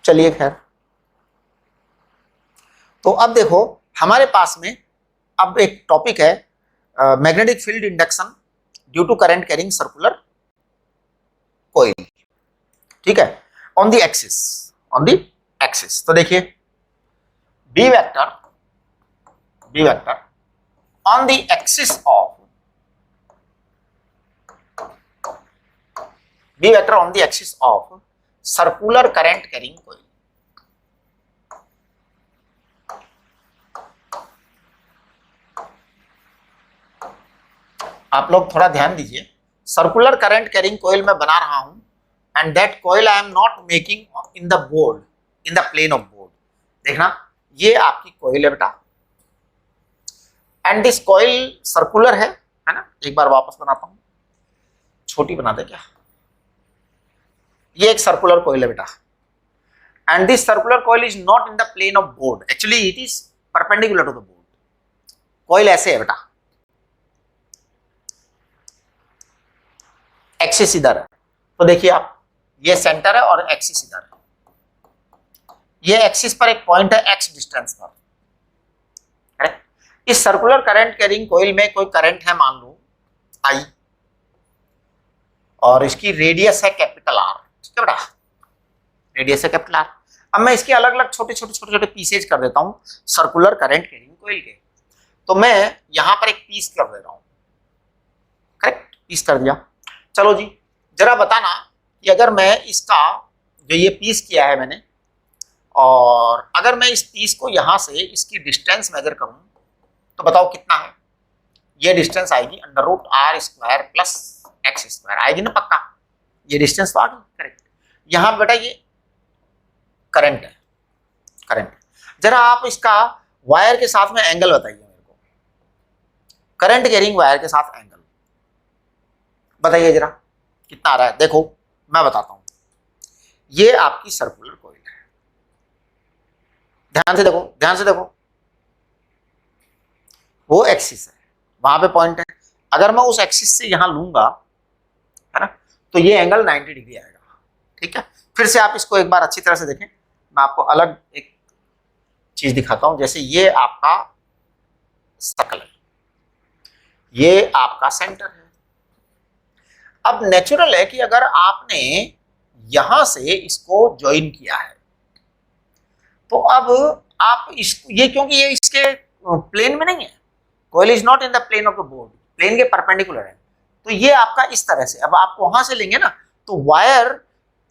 चलिए खैर, तो अब देखो हमारे पास में अब एक टॉपिक है magnetic field induction due to current carrying circular coil, ठीक है, on the axis, on the axis. तो देखिए B vector on the axis of circular current carrying coil. आप लोग थोड़ा ध्यान दीजिए, सर्कुलर करंट कैरिंग कॉइल में बना रहा हूं, and that coil I am not making in the board, in the plane of board. देखना ये आपकी कॉइल है बेटा, एंड दिस कॉइल सर्कुलर है ना। एक बार वापस बनाता हूं, छोटी बना दे क्या, ये एक सर्कुलर कॉइल है बेटा, and this circular coil is not in the plane of board, actually it is perpendicular to the board. Coil ऐसे है बेटा, एक्सिस इधर है, तो देखिए आप ये सेंटर है और एक्सिस इधर है, ये एक्सिस पर एक पॉइंट है एक्स डिस्टेंस पर। इस सर्कुलर करंट कैरिंग कॉइल में कोई करंट है मान लो आई, और इसकी रेडियस है कैपिटल आर, ठीक है बेटा, रेडियस है कैपिटल आर। अब मैं इसके अलग अलग छोटे छोटे पीसेज कर देता हूं सर्कुलर करंट कैरिंग कॉइल के। तो मैं यहां पर एक पीस कर दे रहा हूं, करेक्ट, पीस कर दिया। चलो जी जरा बताना कि अगर मैं इसका जो ये पीस किया है मैंने, और अगर मैं इस पीस को यहां से इसकी डिस्टेंस मेजर करूं तो बताओ कितना है? ये डिस्टेंस आएगी √r² प्लस x² आएगी ना, पक्का ये डिस्टेंस तो आ गई, करेक्ट। यहां बेटा ये करंट है, करंट। जरा आप इसका वायर के साथ में एंगल बताइए मेरे को, करंट कैरिंग वायर के साथ एंगल बताइए जरा कितना आ रहा है। देखो मैं बताता हूं, ये आपकी सर्कुलर कॉइल है, ध्यान से देखो, ध्यान से देखो, वो एक्सिस है, वहां पे पॉइंट है। अगर मैं उस एक्सिस से यहां लूंगा, है ना, तो ये एंगल 90 डिग्री आएगा, ठीक है। फिर से आप इसको एक बार अच्छी तरह से देखें, मैं आपको अलग एक चीज दिखाता हूं। जैसे ये आपका सर्कल है, ये आपका सेंटर है। अब नेचुरल है कि अगर आपने यहां से इसको ज्वाइन किया है, तो अब आप इसको, ये क्योंकि ये इसके प्लेन में नहीं है, coil is not in the plane of the board, plane के परपेंडिकुलर है, तो ये आपका इस तरह से, अब आप वहां से लेंगे ना तो वायर,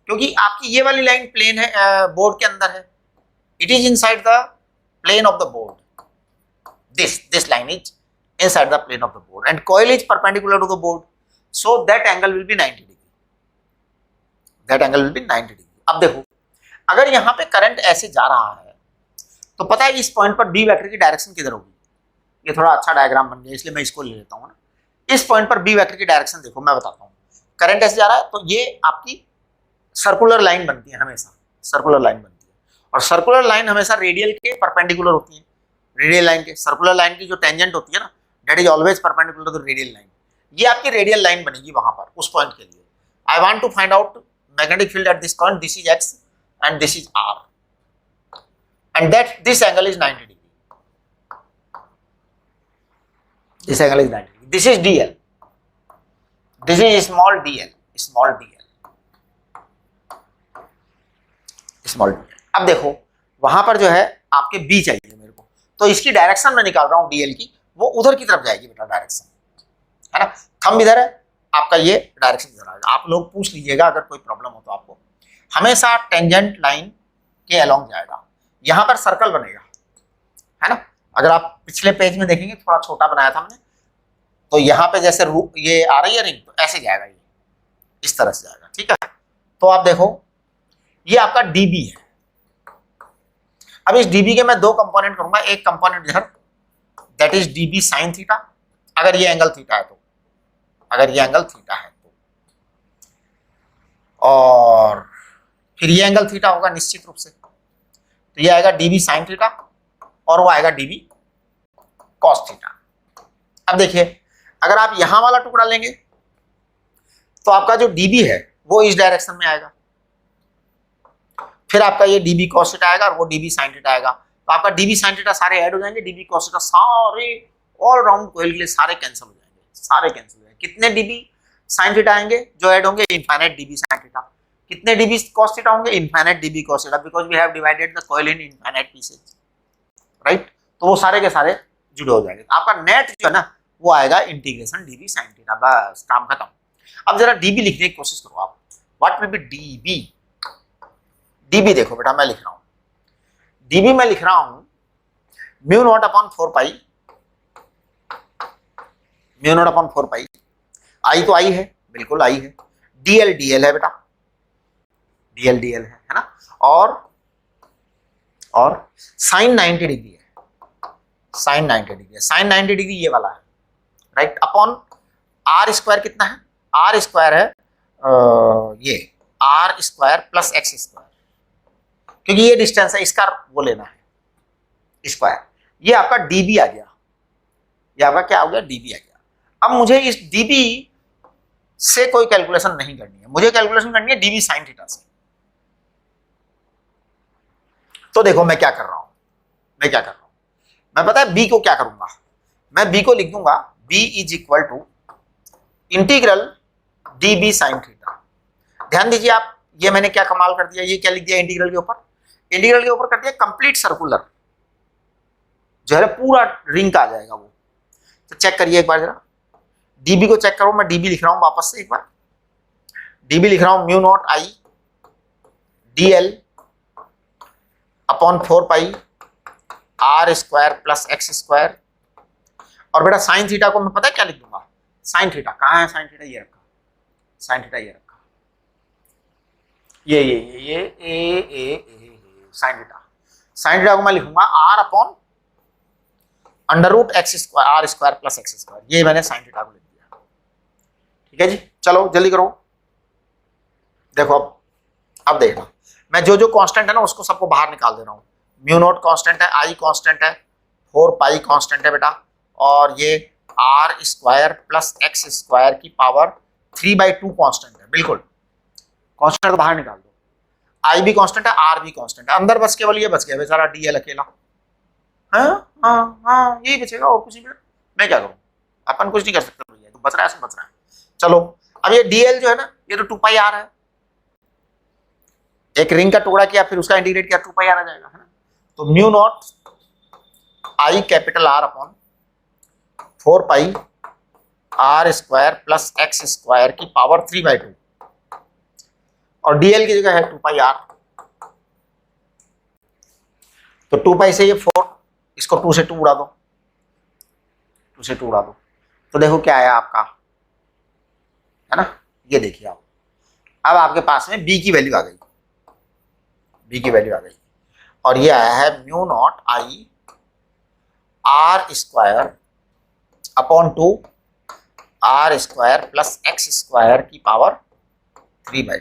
क्योंकि आपकी ये वाली लाइन प्लेन है, बोर्ड के अंदर है, it is inside the plane of the board, this line is inside the plane of the board and coil is perpendicular to the board, so that angle will be 90 degree, that angle will be 90 degree। अब देखो अगर यहाँ पे current ऐसे जा रहा है तो पता है इस पॉइंट पर बी वेक्टर की डायरेक्शन किधर होगी? ये थोड़ा अच्छा डायग्राम बन गया इसलिए मैं इसको ले लेता हूँ ना। इस पॉइंट पर बी वेक्टर की डायरेक्शन देखो, मैं बताता हूँ, करंट ऐसे जा रहा है तो ये आपकी सर्कुलर लाइन बनती है, हमेशा सर्कुलर लाइन बनती है, और सर्कुलर लाइन हमेशा रेडियल के परपेंडिकुलर होती है। रेडियल लाइन के, सर्कुलर लाइन की जो टेंजेंट होती है ना, that is always perpendicular to the radial line. ये आपकी रेडियल लाइन बनेगी वहां पर उस पॉइंट के लिए। I want to find out magnetic field at this point, this is x and this is r, and that this angle is 90 degree, this angle is 90 degree, this is dl, this is small dl, small dl, small dl। अब देखो वहां पर जो है आपके b चाहिए मेरे को, तो इसकी डायरेक्शन मैं निकाल रहा हूं dl की, वो उधर की तरफ जाएगी बेटा डायरेक्शन, है ना। थंब इधर है आपका, ये डायरेक्शन इधर आएगा। आप लोग पूछ लीजिएगा अगर कोई प्रॉब्लम हो तो आपको, हमेशा टेंजेंट लाइन के अलोंग जाएगा। यहां पर सर्कल बनेगा, है ना। अगर आप पिछले पेज में देखेंगे थोड़ा छोटा बनाया था हमने, तो यहाँ पे जैसे ये आ रही है रिंग, तो ऐसे जाएगा, ये इस तरह से जाएगा, ठीक है। तो आप देखो ये आपका डीबी है। अब इस डीबी के मैं दो कंपोनेंट करूंगा, एक कंपोनेंट इधर that is dB sine theta, अगर ये एंगल थीटा है तो, अगर ये एंगल थीटा है तो, और फिर ये एंगल थीटा होगा निश्चित रूप से, तो ये आएगा डीबी साइन थीटा और वो आएगा डीबी कॉस थीटा। अब देखिए अगर आप यहां वाला टुकड़ा लेंगे तो आपका जो डीबी है वो इस डायरेक्शन में आएगा, फिर आपका ये डीबी कॉस थीटा आएगा और वो डीबी साइन थीटा आएगा। तो आपका डीबी साइन थीटा सारे ऐड हो जाएंगे, डीबी कॉस थीटा सारे ऑल राउंड कोइल के लिए सारे कैंसिल हो जाएंगे, सारे कैंसिल हो जाएंगे। कितने डीबी साइन थीटा आएंगे जो ऐड होंगे? Infinite dB sine theta. कितने डीबी कॉस थीटा होंगे? Infinite dB cos theta, because we have divided the coil in infinite pieces, right. तो वो सारे के सारे जुड़े हो जाएंगे। आपका नेट जो है ना वो आएगा इंटीग्रेशन डीबी साइन थीटा, बस काम खत्म। अब जरा डीबी लिखने की कोशिश करो आप, what will be dB. DB देखो बेटा मैं लिख रहा हूं, डीबी मैं लिख रहा हूं mu not upon 4 pi, mu naught upon 4 पाई, आई तो आई है, बिल्कुल आई है, डीएल डीएल है बेटा, डीएल डीएल है ना, और साइन 90 डिग्री है, साइन 90 डिग्री है, साइन 90 डिग्री ये वाला है, राइट, अपॉन आर स्क्वायर कितना है? आर स्क्वायर है ये r square plus x square, क्योंकि ये डिस्टेंस है, इसका वो लेना है स्क्वायर। ये आपका डीबी आ गया, ये आपका क्या हो गया? डीबी आ गया। अब मुझे इस डीबी से कोई कैलकुलेशन नहीं करनी है, मुझे कैलकुलेशन करनी है डीबी साइन थीटा से। तो देखो मैं क्या कर रहा हूं, मैं पता है बी को क्या करूंगा, मैं बी को लिख दूंगा B is equal to integral dB sine theta. ध्यान दीजिए आप, ये मैंने क्या कमाल कर दिया, ये क्या लिख दिया इंटीग्रल के ऊपर? इंटीग्रल के ऊपर कर दिया कंप्लीट सर्कुलर, जो है पूरा रिंग का आ जाएगा वो। तो चेक करिए एक बार जरा, डीबी को चेक करो, मैं डीबी लिख रहा हूं वापस से एक बार, डीबी लिख रहा हूं mu naught I dl upon 4 pi r square plus x square, और बेटा साइन थीटा को मैं पता है क्या लिख दूंगा? साइन थीटा कहां है? साइन थीटा ये रखा, साइन थीटा ये रखा, ये साइन थीटा, साइन थीटा को मैं लिखूंगा r upon under root x square r square plus x square, ये मैंने साइन थीटा को लिख दिया। ठीक है जी, चलो जल्दी करो। देखो अब देखना, मैं जो जो कांस्टेंट है ना उसको सबको बाहर निकाल दे रहा हूं। म्यू नॉट कांस्टेंट है, आई कांस्टेंट है, 4 पाई कांस्टेंट है बेटा, और ये r square plus x square की पावर 3/2 कांस्टेंट है, बिल्कुल कांस्टेंट को बाहर निकाल दो। आई भी कांस्टेंट है, आर भी कांस्टेंट है, अंदर बस केवल ये बच गया बेचारा डीएल अकेला। हाँ यही बचेगा और कुछ नहीं। मैं क्या करूं, अपन कुछ नहीं कर सकते भैया, तो बच रहा है बच रहा है। चलो अब ये डीएल जो है ना ये तो 2 पाई आर है, एक रिंग का टुकड़ा किया फिर उसका इंटीग्रेट किया 2 पाई आर आ जाएगा, है ना। तो mu naught I capital R upon 4 pi r square plus x square की पावर 3/2, और डीएल की जगह है 2 पाई आर, तो 2 पाई से ये 4, इसको 2 से 2 उड़ा दो, 2 से 2 उड़ा दो, तो देखो क्या आया आपका, है ना। ये देखिए आप, अब आपके पास में बी की वैल्यू आ गई, बी की वैल्यू आ गई, और ये आया है mu naught I r square upon 2 r square plus x square की पावर 3/2,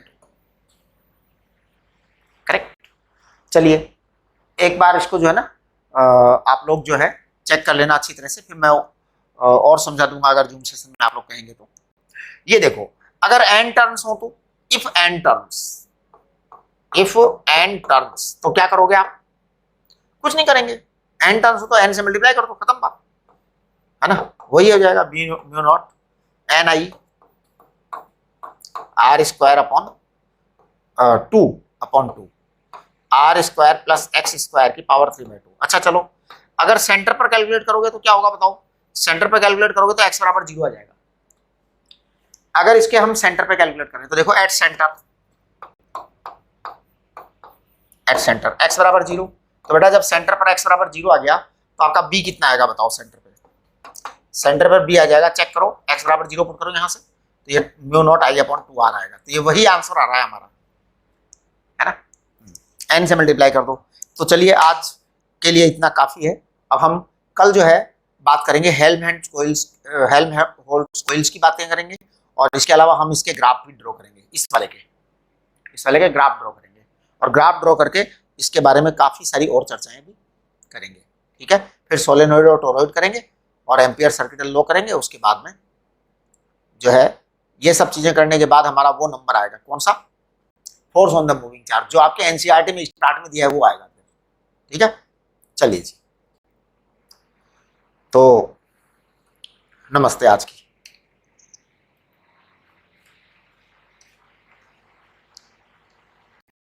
करेक्ट। चलिए एक बार इसको जो है ना आप लोग जो है चेक कर लेना अच्छी तरह से, फिर मैं और समझा दूंगा अगर जूम सेशन में आप लोग कहेंगे तो। ये देखो अगर एन टर्म्स हो तो, इफ एन टर्म्स तो क्या करोगे आप? कुछ नहीं करेंगे, एन टर्म्स हो तो एन से मल्टीप्लाई कर दो, खत्म बात, है ना। वही हो जाएगा mu naught n I r square upon 2 r square plus x square की पावर 3/2। अच्छा चलो अगर सेंटर पर कैलकुलेट करोगे तो क्या होगा बताओ? सेंटर पर कैलकुलेट करोगे तो x बराबर 0 आ जाएगा। अगर इसके हम सेंटर पे कैलकुलेट करें तो देखो एट सेंटर x बराबर 0, तो बेटा जब सेंटर पर x बराबर 0 आ गया तो आपका बी कितना आएगा बताओ सेंटर पे। सेंटर पर बी आ जाएगा, चेक करो, x बराबर 0 पुट करो यहाँ से, तो ये म्यू नॉट आई अपॉन 2r आएगा। तो ये वही आंसर आ रहा है हमारा, है ना। n से मल्टीप्लाई कर दो। तो चलिए आज के लिए इतना काफी है। अब हम कल जो है बात करेंगे हेल्महोल्ट्ज़ कॉइल्स की बातें करेंगे, और इसके अलावा हम इसके ग्राफ भी ड्रॉ करेंगे, इस वाले के ग्राफ ड्रॉ करेंगे, और ग्राफ ड्रॉ करके इसके बारे में काफी सारी और चर्चाएं भी करेंगे, ठीक है। फिर सोलेनोइड और टोरॉइड करेंगे और एम्पियर सर्किटल लॉ करेंगे। उसके बाद में जो है ये सब चीजें करने के बाद हमारा वो नंबर आएगा, कौन सा, force on the moving charge, जो आपके एनसीईआरटी में स्टार्ट में दिया है वो आएगा, ठीक है। चलिए जी, तो नमस्ते आज की।